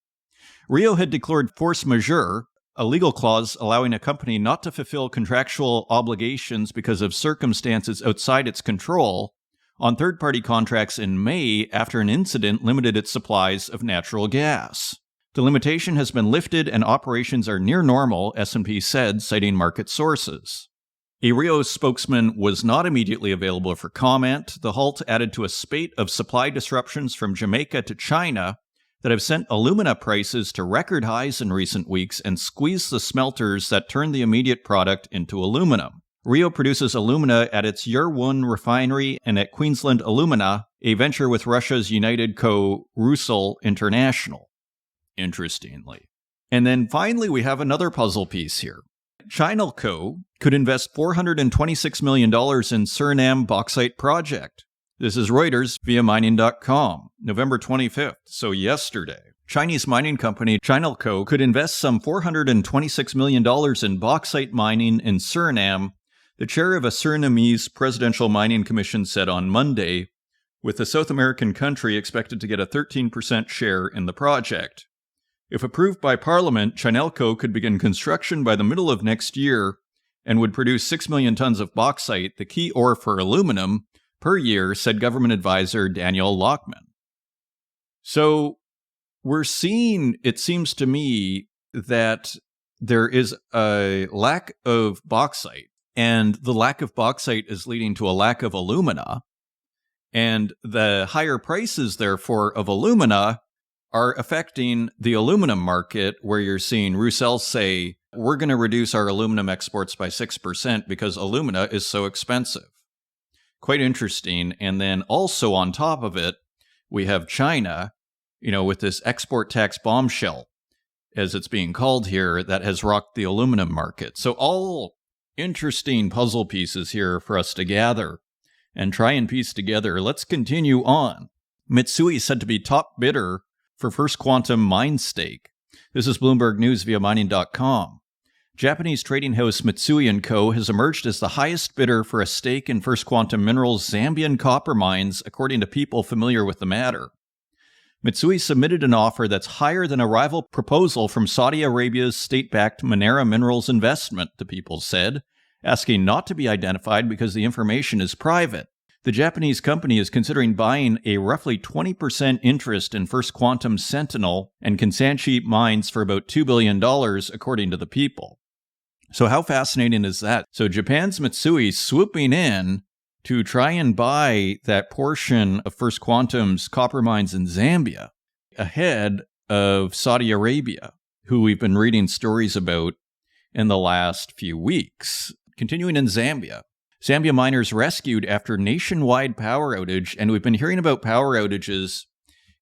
Rio had declared force majeure, a legal clause allowing a company not to fulfill contractual obligations because of circumstances outside its control, on third-party contracts in May after an incident limited its supplies of natural gas. The limitation has been lifted and operations are near normal, S&P said, citing market sources. A Rio spokesman was not immediately available for comment. The halt added to a spate of supply disruptions from Jamaica to China that have sent alumina prices to record highs in recent weeks and squeezed the smelters that turn the immediate product into aluminum. Rio produces alumina at its Yarwun refinery and at Queensland Alumina, a venture with Russia's United Co. Rusal International. Interestingly. And then finally, we have another puzzle piece here. Chinalco could invest $426 million in Suriname bauxite project. This is Reuters via mining.com, November 25th, so yesterday. Chinese mining company Chinalco could invest some $426 million in bauxite mining in Suriname, the chair of a Surinamese Presidential Mining Commission said on Monday, with the South American country expected to get a 13% share in the project. If approved by Parliament, Chinalco could begin construction by the middle of next year and would produce 6 million tons of bauxite, the key ore for aluminum, per year, said government advisor Daniel Lockman. So we're seeing, it seems to me, that there is a lack of bauxite, and the lack of bauxite is leading to a lack of alumina, and the higher prices, therefore, of alumina are affecting the aluminum market, where you're seeing Rusal say, we're going to reduce our aluminum exports by 6% because alumina is so expensive. Quite interesting. And then also on top of it, we have China, with this export tax bombshell, as it's being called here, that has rocked the aluminum market. So all interesting puzzle pieces here for us to gather and try and piece together. Let's continue on. Mitsui said to be top bidder for First Quantum mine stake. This is Bloomberg News via mining.com. Japanese trading house Mitsui & Co. has emerged as the highest bidder for a stake in First Quantum Minerals' Zambian copper mines, according to people familiar with the matter. Mitsui submitted an offer that's higher than a rival proposal from Saudi Arabia's state-backed Manara Minerals investment, the people said, asking not to be identified because the information is private. The Japanese company is considering buying a roughly 20% interest in First Quantum Sentinel and Kansanshi mines for about $2 billion, according to the people. So how fascinating is that? So Japan's Mitsui swooping in to try and buy that portion of First Quantum's copper mines in Zambia ahead of Saudi Arabia, who we've been reading stories about in the last few weeks. Continuing in Zambia. Zambia miners rescued after nationwide power outage, and we've been hearing about power outages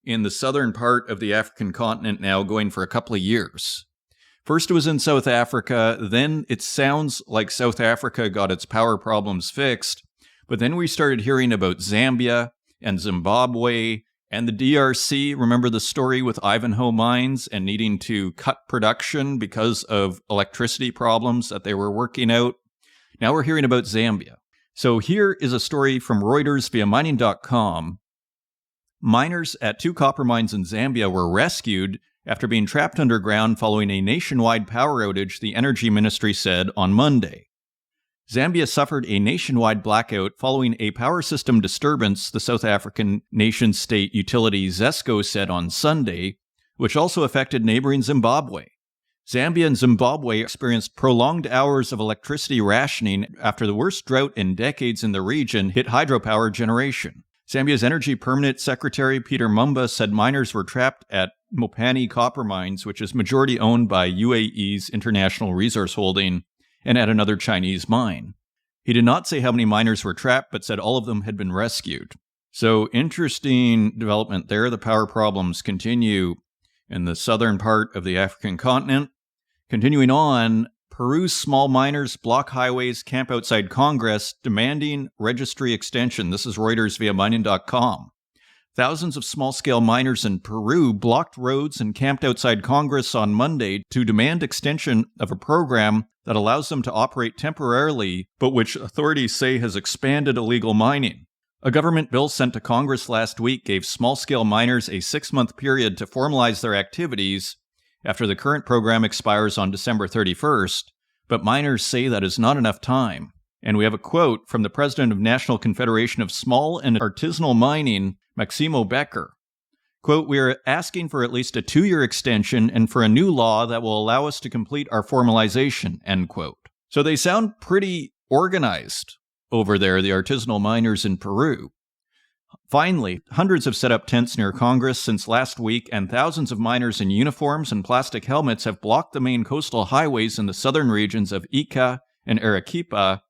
in the southern part of the African continent now going for a couple of years. First it was in South Africa, then it sounds like South Africa got its power problems fixed, but then we started hearing about Zambia and Zimbabwe and the DRC. Remember the story with Ivanhoe Mines and needing to cut production because of electricity problems that they were working out? Now we're hearing about Zambia. So here is a story from Reuters via mining.com. Miners at 2 copper mines in Zambia were rescued after being trapped underground following a nationwide power outage, the Energy Ministry said on Monday. Zambia suffered a nationwide blackout following a power system disturbance, the South African nation-state utility ZESCO said on Sunday, which also affected neighboring Zimbabwe. Zambia and Zimbabwe experienced prolonged hours of electricity rationing after the worst drought in decades in the region hit hydropower generation. Zambia's Energy Permanent Secretary Peter Mumba said miners were trapped at Mopani copper mines, which is majority owned by UAE's International Resource Holding, and at another Chinese mine. He did not say how many miners were trapped, but said all of them had been rescued. So interesting development there. The power problems continue in the southern part of the African continent. Continuing on, Peru's small miners block highways, camp outside Congress, demanding registry extension. This is Reuters via mining.com. Thousands of small-scale miners in Peru blocked roads and camped outside Congress on Monday to demand extension of a program that allows them to operate temporarily, but which authorities say has expanded illegal mining. A government bill sent to Congress last week gave small-scale miners a 6-month period to formalize their activities after the current program expires on December 31st, but miners say that is not enough time. And we have a quote from the president of National Confederation of Small and Artisanal Mining, Maximo Becker. Quote, "We are asking for at least a 2-year extension and for a new law that will allow us to complete our formalization," end quote. So they sound pretty organized over there, the artisanal miners in Peru. Finally, hundreds have set up tents near Congress since last week, and thousands of miners in uniforms and plastic helmets have blocked the main coastal highways in the southern regions of Ica and Arequipa,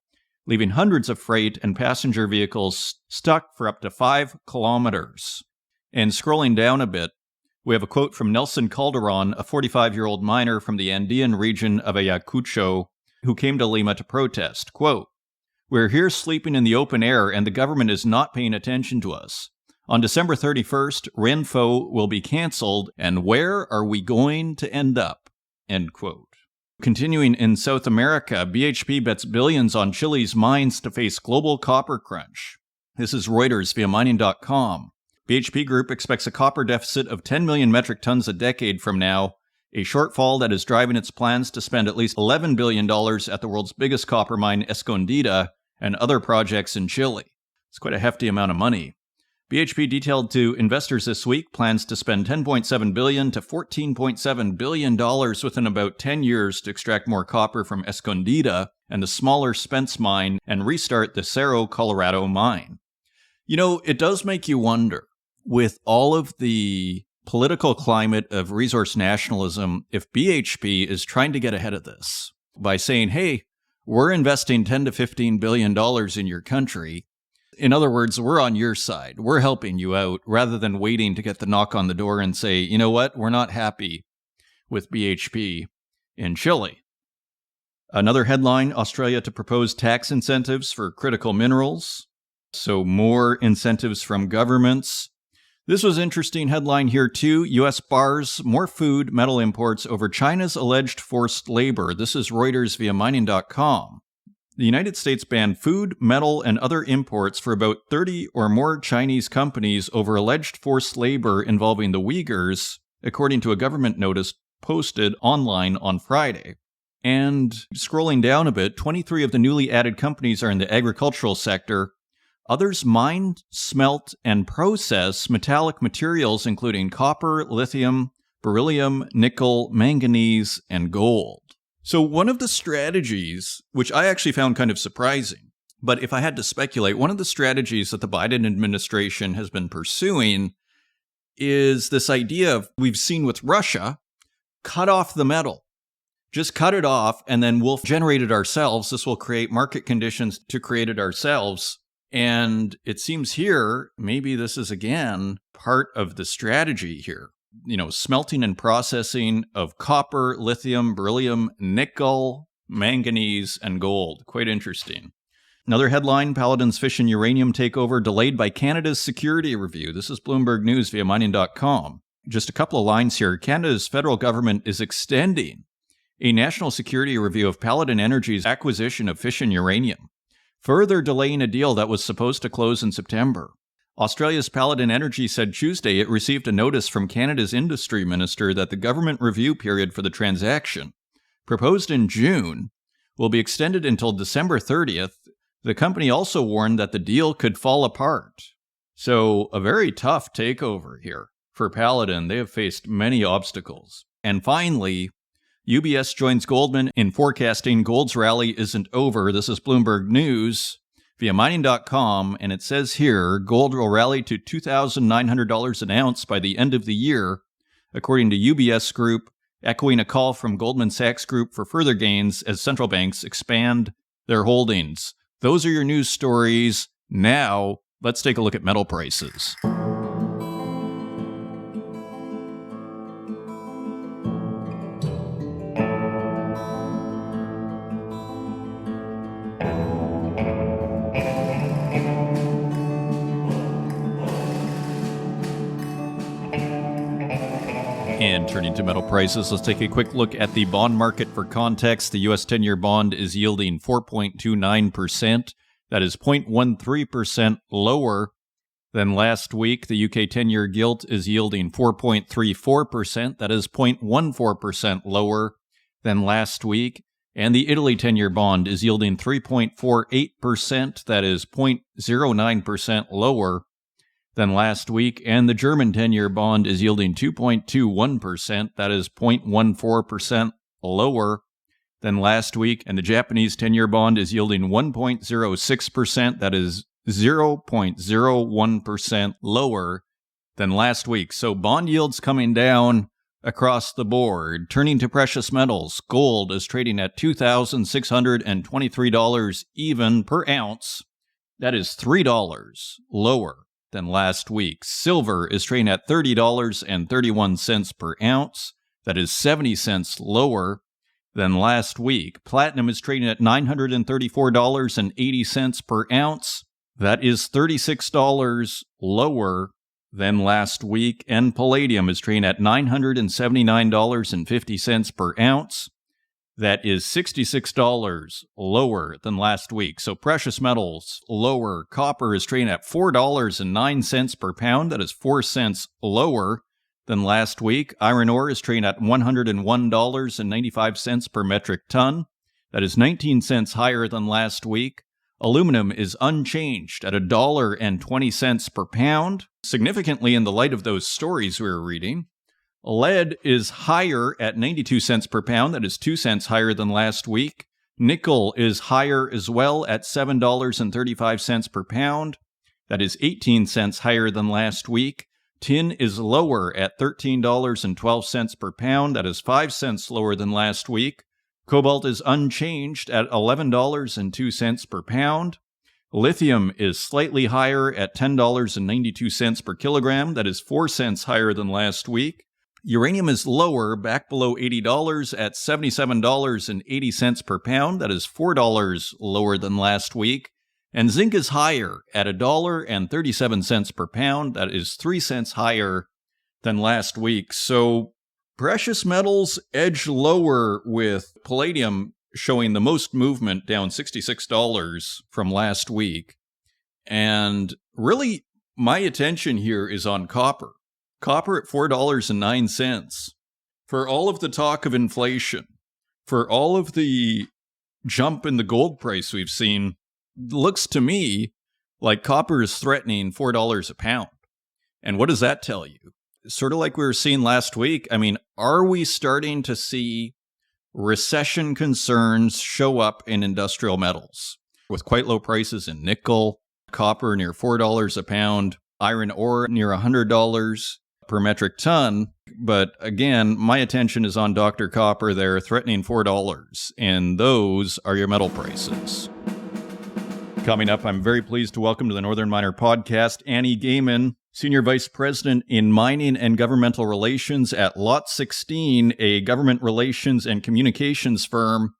leaving hundreds of freight and passenger vehicles stuck for up to 5 kilometers. And scrolling down a bit, we have a quote from Nelson Calderon, a 45-year-old miner from the Andean region of Ayacucho, who came to Lima to protest. Quote, "We're here sleeping in the open air and the government is not paying attention to us. On December 31st, Renfo will be canceled, and where are we going to end up?" End quote. Continuing in South America, BHP bets billions on Chile's mines to face global copper crunch. This is Reuters via mining.com. BHP Group expects a copper deficit of 10 million metric tons a decade from now, a shortfall that is driving its plans to spend at least $11 billion at the world's biggest copper mine, Escondida, and other projects in Chile. It's quite a hefty amount of money. BHP detailed to investors this week plans to spend $10.7 billion to $14.7 billion within about 10 years to extract more copper from Escondida and the smaller Spence mine and restart the Cerro Colorado mine. You know, it does make you wonder, with all of the political climate of resource nationalism, if BHP is trying to get ahead of this by saying, hey, we're investing $10 to $15 billion in your country. In other words, we're on your side. We're helping you out rather than waiting to get the knock on the door and say, you know what, we're not happy with BHP in Chile. Another headline, Australia to propose tax incentives for critical minerals. So more incentives from governments. This was an interesting headline here too. U.S. bars more food metal imports over China's alleged forced labor. This is Reuters via mining.com. The United States banned food, metal, and other imports for about 30 or more Chinese companies over alleged forced labor involving the Uyghurs, according to a government notice posted online on Friday. And scrolling down a bit, 23 of the newly added companies are in the agricultural sector. Others mine, smelt, and process metallic materials including copper, lithium, beryllium, nickel, manganese, and gold. So one of the strategies, which I actually found kind of surprising, but if I had to speculate, one of the strategies that the Biden administration has been pursuing is this idea of, we've seen with Russia, cut off the metal. Just cut it off and then we'll generate it ourselves. This will create market conditions to create it ourselves. And it seems here, maybe this is again part of the strategy here. You know, smelting and processing of copper, lithium, beryllium, nickel, manganese, and gold. Quite interesting. Another headline, Paladin's fission uranium takeover delayed by Canada's security review. This is Bloomberg News via mining.com. Just a couple of lines here. Canada's federal government is extending a national security review of Paladin Energy's acquisition of fission uranium, further delaying a deal that was supposed to close in September. Australia's Paladin Energy said Tuesday it received a notice from Canada's industry minister that the government review period for the transaction, proposed in June, will be extended until December 30th. The company also warned that the deal could fall apart. So, a very tough takeover here for Paladin. They have faced many obstacles. And finally, UBS joins Goldman in forecasting gold's rally isn't over. This is Bloomberg News via mining.com, and it says here gold will rally to $2,900 an ounce by the end of the year, according to UBS Group, echoing a call from Goldman Sachs Group for further gains as central banks expand their holdings. Those are your news stories. Now, let's take a look at metal prices. And turning to metal prices, let's take a quick look at the bond market for context. The U.S. 10-year bond is yielding 4.29%. That is 0.13% lower than last week. The UK 10-year gilt is yielding 4.34%. That is 0.14% lower than last week. And the Italy 10-year bond is yielding 3.48%. That is 0.09% lower than last week, and the German 10-year bond is yielding 2.21%. That is 0.14% lower than last week, and the Japanese 10-year bond is yielding 1.06%. That is 0.01% lower than last week. So bond yields coming down across the board. Turning to precious metals, gold is trading at $2,623 even per ounce. That is $3 lower than last week. Silver is trading at $30.31 per ounce. That is 70 cents lower than last week. Platinum is trading at $934.80 per ounce. That is $36 lower than last week. And palladium is trading at $979.50 per ounce. That is $66 lower than last week. So precious metals lower. Copper is trading at $4.09 per pound. That is 4 cents lower than last week. Iron ore is trading at $101.95 per metric ton. That is 19 cents higher than last week. Aluminum is unchanged at $1.20 per pound. Significantly, in the light of those stories we were reading, lead is higher at 92 cents per pound. That is 2 cents higher than last week. Nickel is higher as well at $7.35 per pound. That is 18 cents higher than last week. Tin is lower at $13.12 per pound. That is 5 cents lower than last week. Cobalt is unchanged at $11.02 per pound. Lithium is slightly higher at $10.92 per kilogram. That is 4 cents higher than last week. Uranium is lower, back below $80 at $77.80 per pound. That is $4 lower than last week. And zinc is higher at $1.37 per pound. That is 3 cents higher than last week. So precious metals edge lower, with palladium showing the most movement, down $66 from last week. And really, my attention here is on copper. Copper at $4.09. For all of the talk of inflation, for all of the jump in the gold price we've seen, looks to me like copper is threatening $4 a pound. And what does that tell you? Sort of like we were seeing last week. I mean, are we starting to see recession concerns show up in industrial metals? With quite low prices in nickel, copper near $4 a pound, iron ore near $100 per metric ton. But again, my attention is on Dr. Copper there, threatening $4. And those are your metal prices. Coming up, I'm very pleased to welcome to the Northern Miner podcast, Annie Gayman, Senior Vice President in Mining and Governmental Relations at Lot 16, a government relations and communications firm.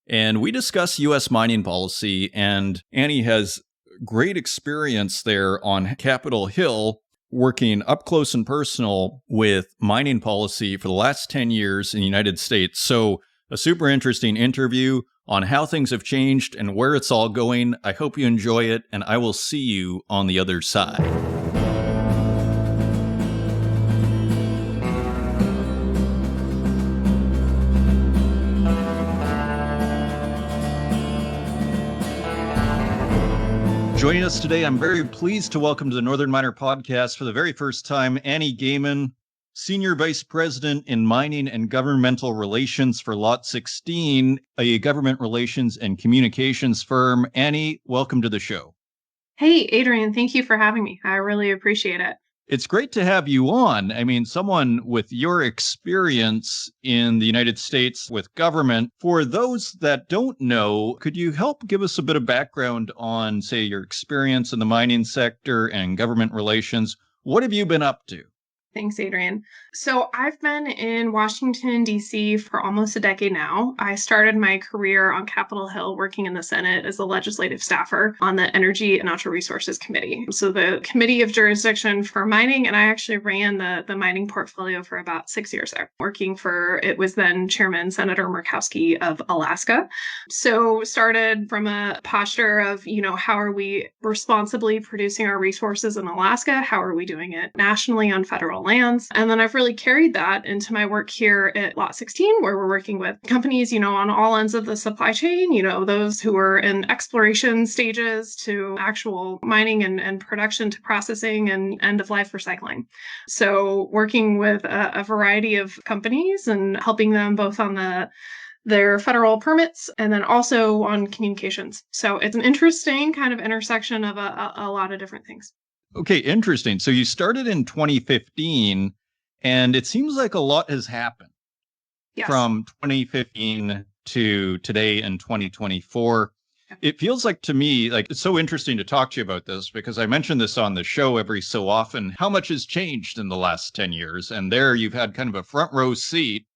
And we discuss U.S. mining policy, and Annie has great experience there on Capitol Hill, working up close and personal with mining policy for the last 10 years in the United States. So a super interesting interview on how things have changed and where it's all going. I hope you enjoy it, and I will see you on the other side. Joining us today, I'm very pleased to welcome to the Northern Miner podcast for the very first time, Annie Gayman, Senior Vice President in Mining and Governmental Relations for Lot 16, a government relations and communications firm. Annie, welcome to the show. Hey, Adrian, thank you for having me. I really appreciate it. It's great to have you on. I mean, someone with your experience in the United States with government. For those that don't know, could you help give us a bit of background on, say, your experience in the mining sector and government relations? What have you been up to? Thanks, Adrian. So I've been in Washington, D.C. for almost a decade now. I started my career on Capitol Hill working in the Senate as a legislative staffer on the Energy and Natural Resources Committee. So the Committee of Jurisdiction for Mining, and I actually ran the mining portfolio for about 6 years there, working for, it was then Chairman Senator Murkowski of Alaska. So started from a posture of, how are we responsibly producing our resources in Alaska? How are we doing it nationally on federal lands? And then I've really carried that into my work here at Lot 16, where we're working with companies, on all ends of the supply chain, those who are in exploration stages to actual mining and production to processing and end of life recycling. So working with a variety of companies and helping them both on their federal permits and then also on communications. So it's an interesting kind of intersection of a lot of different things. Okay, interesting. So you started in 2015, and it seems like a lot has happened from 2015 to today in 2024. It feels like to me, like it's so interesting to talk to you about this because I mention this on the show every so often, how much has changed in the last 10 years. And there you've had kind of a front row seat,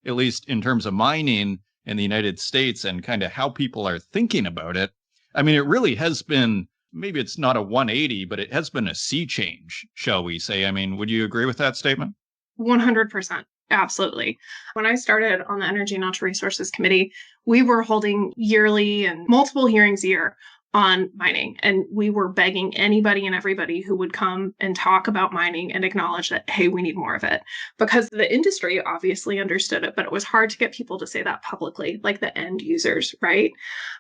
at least in terms of mining in the United States and kind of how people are thinking about it. I mean, it really has been, maybe it's not a 180, but it has been a sea change, shall we say. I mean, would you agree with that statement? 100%. Absolutely. When I started on the Energy and Natural Resources Committee, we were holding yearly and multiple hearings a year on mining. And we were begging anybody and everybody who would come and talk about mining and acknowledge that, hey, we need more of it. Because the industry obviously understood it, but it was hard to get people to say that publicly, like the end users, right?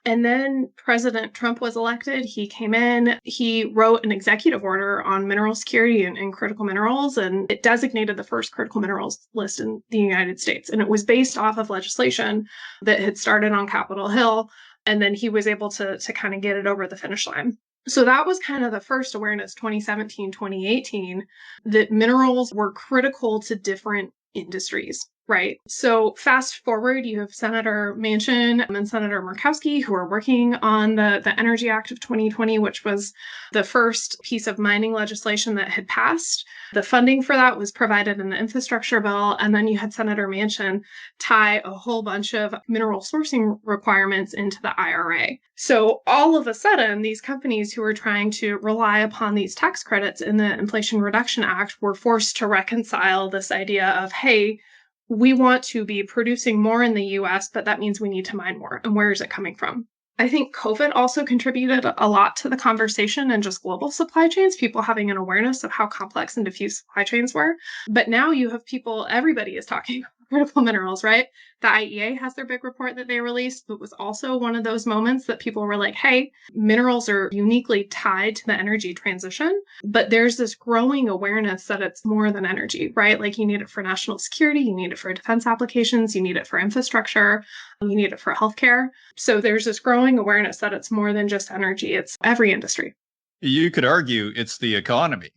And then President Trump was elected. He came in, he wrote an executive order on mineral security and critical minerals, and it designated the first critical minerals list in the United States. And it was based off of legislation that had started on Capitol Hill. And then he was able to kind of get it over the finish line. So that was kind of the first awareness, 2017, 2018, that minerals were critical to different industries, right? So fast forward, you have Senator Manchin and Senator Murkowski who are working on the Energy Act of 2020, which was the first piece of mining legislation that had passed. The funding for that was provided in the infrastructure bill. And then you had Senator Manchin tie a whole bunch of mineral sourcing requirements into the IRA. So all of a sudden, these companies who were trying to rely upon these tax credits in the Inflation Reduction Act were forced to reconcile this idea of, hey, we want to be producing more in the US, but that means we need to mine more. And where is it coming from? I think COVID also contributed a lot to the conversation and just global supply chains, people having an awareness of how complex and diffuse supply chains were. But now you have people, everybody is talking about critical minerals, right? The IEA has their big report that they released, but was also one of those moments that people were like, hey, minerals are uniquely tied to the energy transition, but there's this growing awareness that it's more than energy, right? Like you need it for national security, you need it for defense applications, you need it for infrastructure, you need it for healthcare. So there's this growing awareness that it's more than just energy, it's every industry. You could argue it's the economy.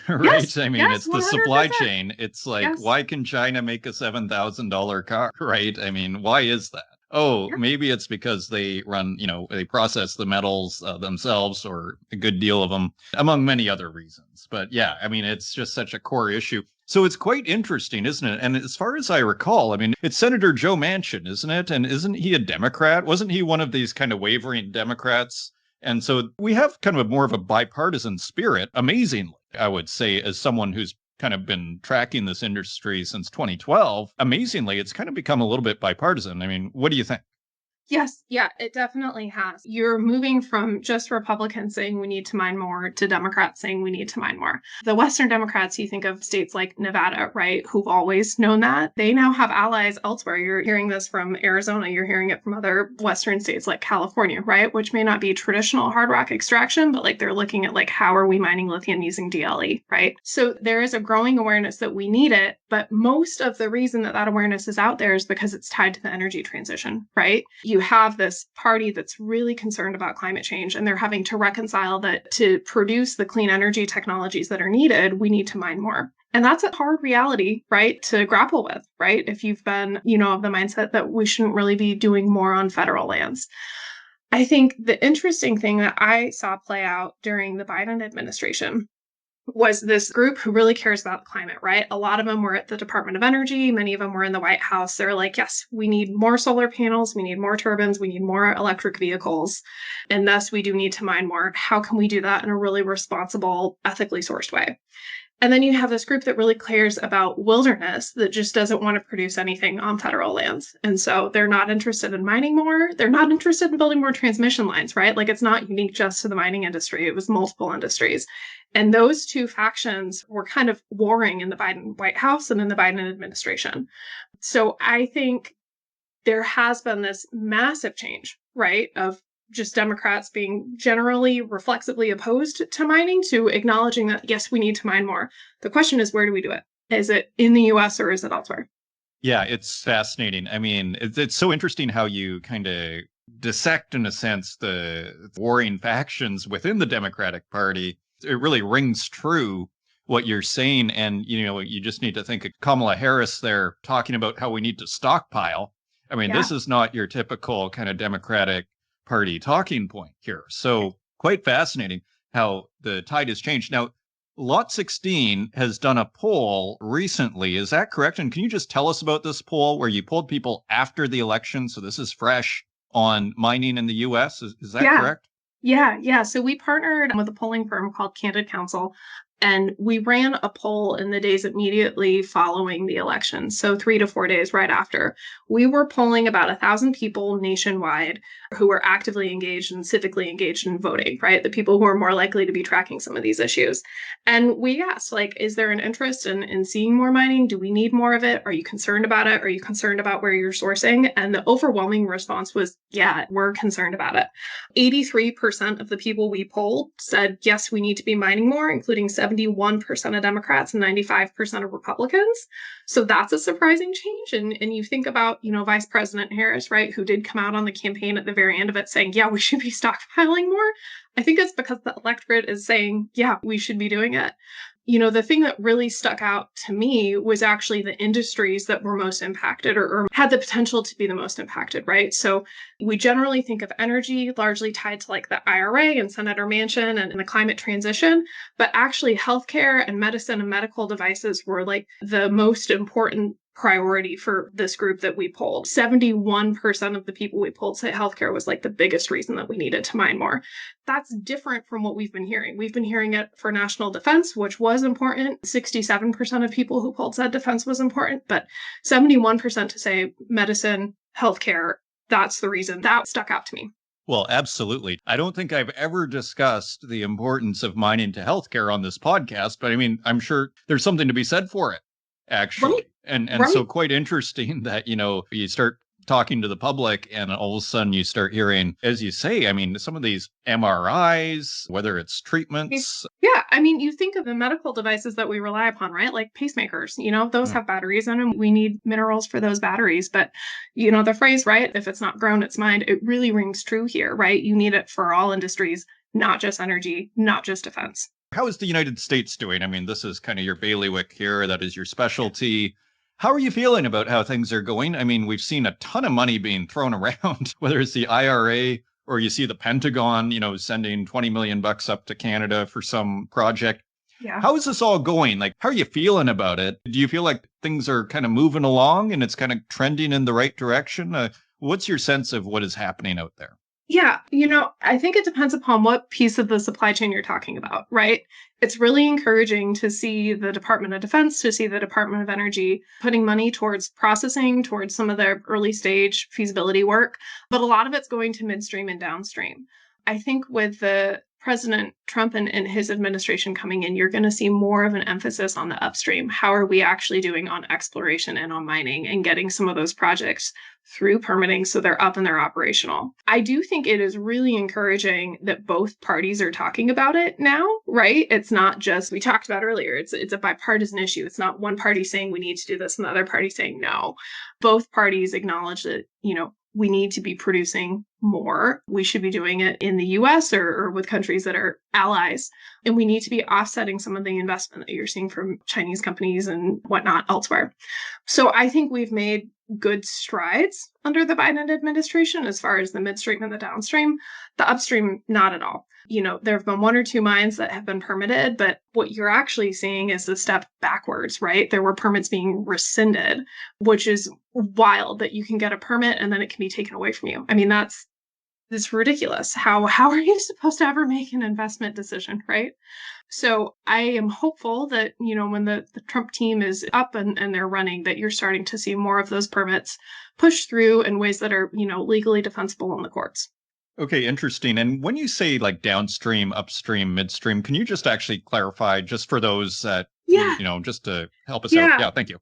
Right? Yes, I mean, yes, it's the supply 100%. chain. It's like, Yes. why can China make a $7,000 car? Right? I mean, why is that? Oh, Yeah. maybe it's because they run, they process the metals themselves or a good deal of them, among many other reasons. But yeah, I mean, it's just such a core issue. So it's quite interesting, isn't it? And as far as I recall, I mean, it's Senator Joe Manchin, isn't it? And isn't he a Democrat? Wasn't he one of these kind of wavering Democrats? And so we have kind of more of a bipartisan spirit, amazingly, I would say, as someone who's kind of been tracking this industry since 2012. Amazingly, it's kind of become a little bit bipartisan. I mean, what do you think? Yes, yeah, it definitely has. You're moving from just Republicans saying we need to mine more to Democrats saying we need to mine more. The Western Democrats, you think of states like Nevada, right, who've always known that. They now have allies elsewhere. You're hearing this from Arizona, you're hearing it from other Western states like California, right, which may not be traditional hard rock extraction, but like they're looking at like how are we mining lithium using DLE, right? So there is a growing awareness that we need it, but most of the reason that that awareness is out there is because it's tied to the energy transition, right? You have this party that's really concerned about climate change, and they're having to reconcile that to produce the clean energy technologies that are needed, we need to mine more. And that's a hard reality, right, to grapple with, right? If you've been, of the mindset that we shouldn't really be doing more on federal lands. I think the interesting thing that I saw play out during the Biden administration was this group who really cares about the climate, right? A lot of them were at the Department of Energy. Many of them were in the White House. They're like, yes, we need more solar panels. We need more turbines. We need more electric vehicles. And thus, we do need to mine more. How can we do that in a really responsible, ethically sourced way? And then you have this group that really cares about wilderness that just doesn't want to produce anything on federal lands. And so they're not interested in mining more. They're not interested in building more transmission lines, right? Like it's not unique just to the mining industry. It was multiple industries. And those two factions were kind of warring in the Biden White House and in the Biden administration. So I think there has been this massive change, right, of just Democrats being generally reflexively opposed to mining to acknowledging that, yes, we need to mine more. The question is, where do we do it? Is it in the US or is it elsewhere? Yeah, it's fascinating. I mean, it's so interesting how you kind of dissect, in a sense, the warring factions within the Democratic Party. It really rings true what you're saying. And, you just need to think of Kamala Harris there talking about how we need to stockpile. I mean, this is not your typical kind of Democratic Party talking point here. So quite fascinating how the tide has changed. Now, Lot 16 has done a poll recently. Is that correct? And can you just tell us about this poll where you polled people after the election? So this is fresh on mining in the US. Is that correct? Yeah. So we partnered with a polling firm called Candid Council, and we ran a poll in the days immediately following the election. So 3 to 4 days right after. We were polling about 1,000 people nationwide who were actively engaged and civically engaged in voting, right? The people who are more likely to be tracking some of these issues. And we asked, like, is there an interest in seeing more mining? Do we need more of it? Are you concerned about it? Are you concerned about where you're sourcing? And the overwhelming response was, yeah, we're concerned about it. 83% of the people we polled said, yes, we need to be mining more, including 71% of Democrats and 95% of Republicans. So that's a surprising change. And you think about, Vice President Harris, right, who did come out on the campaign at the very end of it saying, yeah, we should be stockpiling more. I think it's because the electorate is saying, yeah, we should be doing it. The thing that really stuck out to me was actually the industries that were most impacted or had the potential to be the most impacted, right? So we generally think of energy largely tied to like the IRA and Senator Manchin and the climate transition, but actually healthcare and medicine and medical devices were like the most important priority for this group that we polled. 71% of the people we polled said healthcare was like the biggest reason that we needed to mine more. That's different from what we've been hearing. We've been hearing it for national defense, which was important. 67% of people who polled said defense was important, but 71% to say medicine, healthcare, that's the reason. That stuck out to me. Well, absolutely. I don't think I've ever discussed the importance of mining to healthcare on this podcast, but I mean, I'm sure there's something to be said for it, actually. Right. And Right. so quite interesting that, you start talking to the public and all of a sudden you start hearing, as you say, I mean, some of these MRIs, whether it's treatments. Yeah. I mean, you think of the medical devices that we rely upon, right? Like pacemakers, those have batteries in them. We need minerals for those batteries. But, the phrase, right? If it's not grown, it's mined. It really rings true here, right? You need it for all industries, not just energy, not just defense. How is the United States doing? I mean, this is kind of your bailiwick here. That is your specialty. How are you feeling about how things are going? I mean, we've seen a ton of money being thrown around, whether it's the IRA or you see the Pentagon, sending 20 million bucks up to Canada for some project. Yeah. How is this all going? Like, how are you feeling about it? Do you feel like things are kind of moving along and it's kind of trending in the right direction? What's your sense of what is happening out there? Yeah, I think it depends upon what piece of the supply chain you're talking about, right? It's really encouraging to see the Department of Defense, to see the Department of Energy putting money towards processing, towards some of their early stage feasibility work, but a lot of it's going to midstream and downstream. I think with the President Trump and his administration coming in, you're going to see more of an emphasis on the upstream. How are we actually doing on exploration and on mining and getting some of those projects through permitting so they're up and they're operational? I do think it is really encouraging that both parties are talking about it now, right? It's not just, we talked about earlier, it's a bipartisan issue. It's not one party saying we need to do this and the other party saying no. Both parties acknowledge that, we need to be producing more. We should be doing it in the US or with countries that are allies. And we need to be offsetting some of the investment that you're seeing from Chinese companies and whatnot elsewhere. So I think we've made good strides under the Biden administration as far as the midstream and the downstream. The upstream, not at all. There have been one or two mines that have been permitted, but what you're actually seeing is a step backwards, right? There were permits being rescinded, which is wild that you can get a permit and then it can be taken away from you. I mean, that's ridiculous. How are you supposed to ever make an investment decision, right? So I am hopeful that, when the Trump team is up and they're running, that you're starting to see more of those permits pushed through in ways that are, legally defensible in the courts. Okay, interesting. And when you say like downstream, upstream, midstream, can you just actually clarify just for those that, Yeah. just to help us Yeah. out? Yeah, thank you.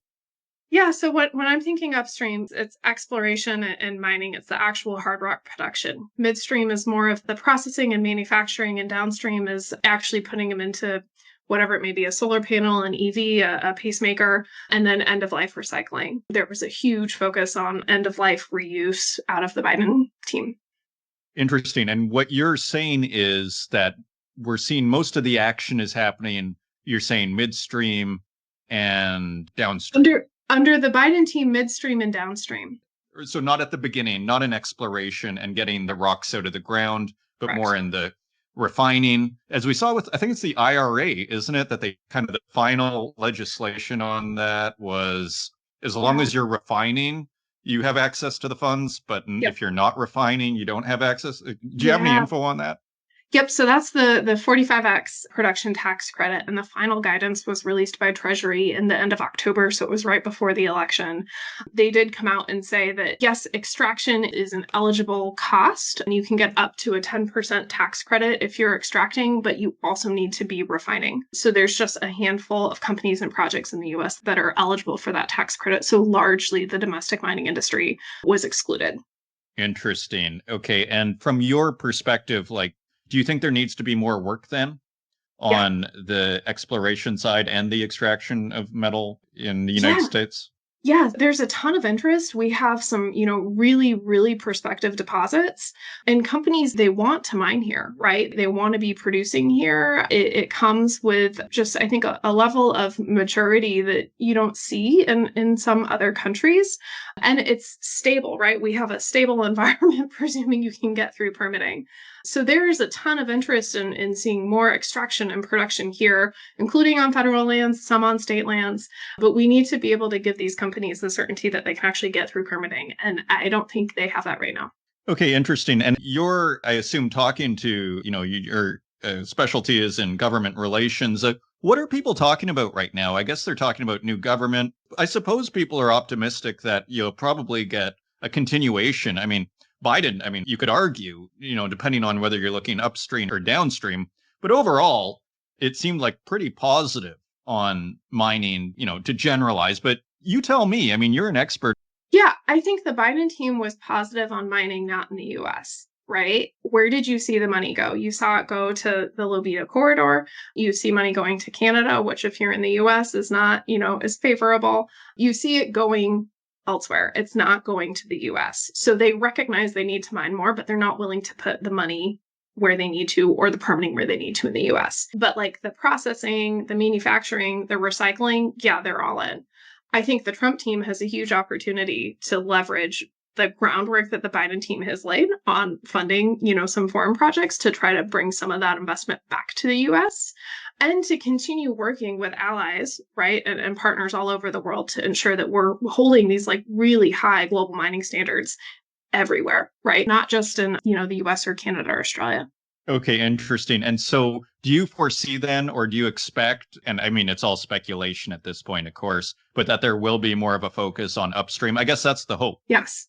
Yeah, so when I'm thinking upstream, it's exploration and mining. It's the actual hard rock production. Midstream is more of the processing and manufacturing, and downstream is actually putting them into whatever it may be, a solar panel, an EV, a pacemaker, and then end-of-life recycling. There was a huge focus on end-of-life reuse out of the Biden team. Interesting. And what you're saying is that we're seeing most of the action is happening, you're saying midstream and downstream. Under the Biden team, midstream and downstream. So not at the beginning, not in exploration and getting the rocks out of the ground, but Correct. more in the refining. As we saw with, I think it's the IRA, isn't it? That they kind of, the final legislation on that was as long as you're refining, you have access to the funds, but if you're not refining, you don't have access. Do you have any info on that? Yep. So that's the 45X production tax credit. And the final guidance was released by Treasury in the end of October. So it was right before the election. They did come out and say that, yes, extraction is an eligible cost and you can get up to a 10% tax credit if you're extracting, but you also need to be refining. So there's just a handful of companies and projects in the US that are eligible for that tax credit. So largely the domestic mining industry was excluded. Interesting. Okay. And from your perspective, do you think there needs to be more work then on the exploration side and the extraction of metal in the United States? Yeah, there's a ton of interest. We have some, really, really prospective deposits, and companies, they want to mine here, right? They want to be producing here. It comes with just, I think, a level of maturity that you don't see in some other countries. And it's stable, right? We have a stable environment, presuming you can get through permitting. So there is a ton of interest in seeing more extraction and production here, including on federal lands, some on state lands. But we need to be able to give these companies the certainty that they can actually get through permitting. And I don't think they have that right now. Okay, interesting. And you're, I assume, talking to, your specialty is in government relations. What are people talking about right now? I guess they're talking about new government. I suppose people are optimistic that you'll probably get a continuation. I mean, Biden, you could argue, depending on whether you're looking upstream or downstream, but overall, it seemed like pretty positive on mining, to generalize. But you tell me, you're an expert. Yeah, I think the Biden team was positive on mining, not in the US, right? Where did you see the money go? You saw it go to the Lobita corridor. You see money going to Canada, which if you're in the US is not, as favorable. You see it going elsewhere. It's not going to the US. So they recognize they need to mine more, but they're not willing to put the money where they need to or the permitting where they need to in the US. But like the processing, the manufacturing, the recycling, yeah, they're all in. I think the Trump team has a huge opportunity to leverage the groundwork that the Biden team has laid on funding, some foreign projects to try to bring some of that investment back to the US and to continue working with allies, right, and partners all over the world to ensure that we're holding these like really high global mining standards everywhere, right? Not just in, the US or Canada or Australia. Okay, interesting. And so do you foresee then, or do you expect, and I mean, it's all speculation at this point, of course, but that there will be more of a focus on upstream? I guess that's the hope. Yes.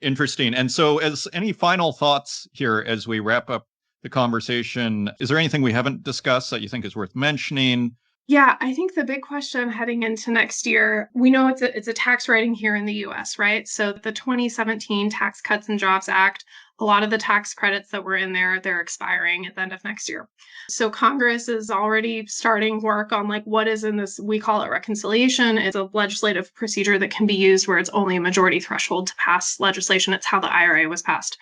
Interesting. And so as any final thoughts here as we wrap up the conversation, is there anything we haven't discussed that you think is worth mentioning? Yeah, I think the big question heading into next year, we know it's a tax writing here in the US, right? So the 2017 Tax Cuts and Jobs Act, a lot of the tax credits that were in there, they're expiring at the end of next year. So Congress is already starting work on what is in this, we call it reconciliation. It's a legislative procedure that can be used where it's only a majority threshold to pass legislation. It's how the IRA was passed.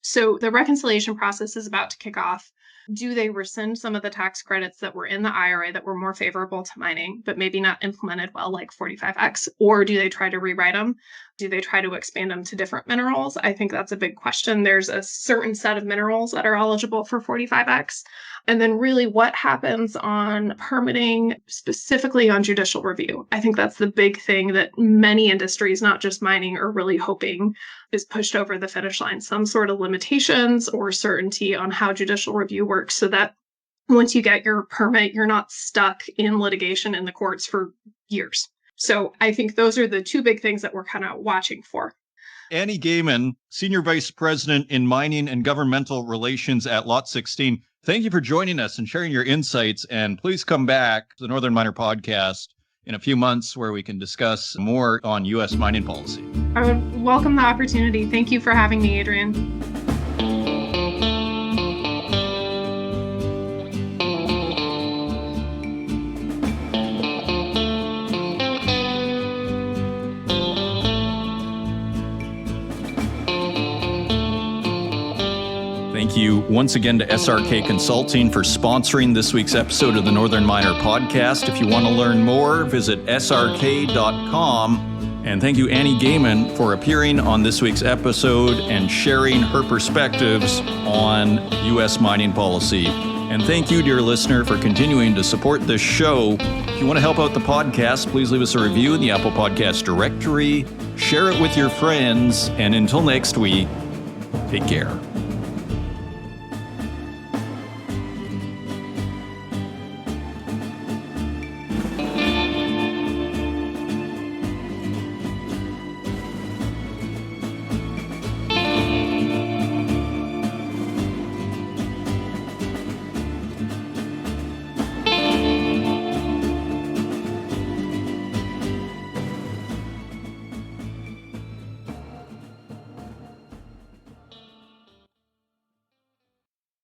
So the reconciliation process is about to kick off. Do they rescind some of the tax credits that were in the IRA that were more favorable to mining, but maybe not implemented well, like 45X? Or do they try to rewrite them? Do they try to expand them to different minerals? I think that's a big question. There's a certain set of minerals that are eligible for 45X. And then really what happens on permitting, specifically on judicial review? I think that's the big thing that many industries, not just mining, are really hoping is pushed over the finish line. Some sort of limitations or certainty on how judicial review works so that once you get your permit, you're not stuck in litigation in the courts for years. So I think those are the two big things that we're kind of watching for. Annie Gayman, Senior Vice President in Mining and Governmental Relations at Lot 16. Thank you for joining us and sharing your insights. And please come back to the Northern Miner Podcast in a few months where we can discuss more on U.S. mining policy. I would welcome the opportunity. Thank you for having me, Adrian. Thank you once again to SRK Consulting for sponsoring this week's episode of the Northern Miner Podcast. If you want to learn more, visit srk.com. And thank you, Annie Gayman, for appearing on this week's episode and sharing her perspectives on U.S. mining policy. And thank you, dear listener, for continuing to support this show. If you want to help out the podcast, please leave us a review in the Apple Podcast directory, share it with your friends, and until next week, take care.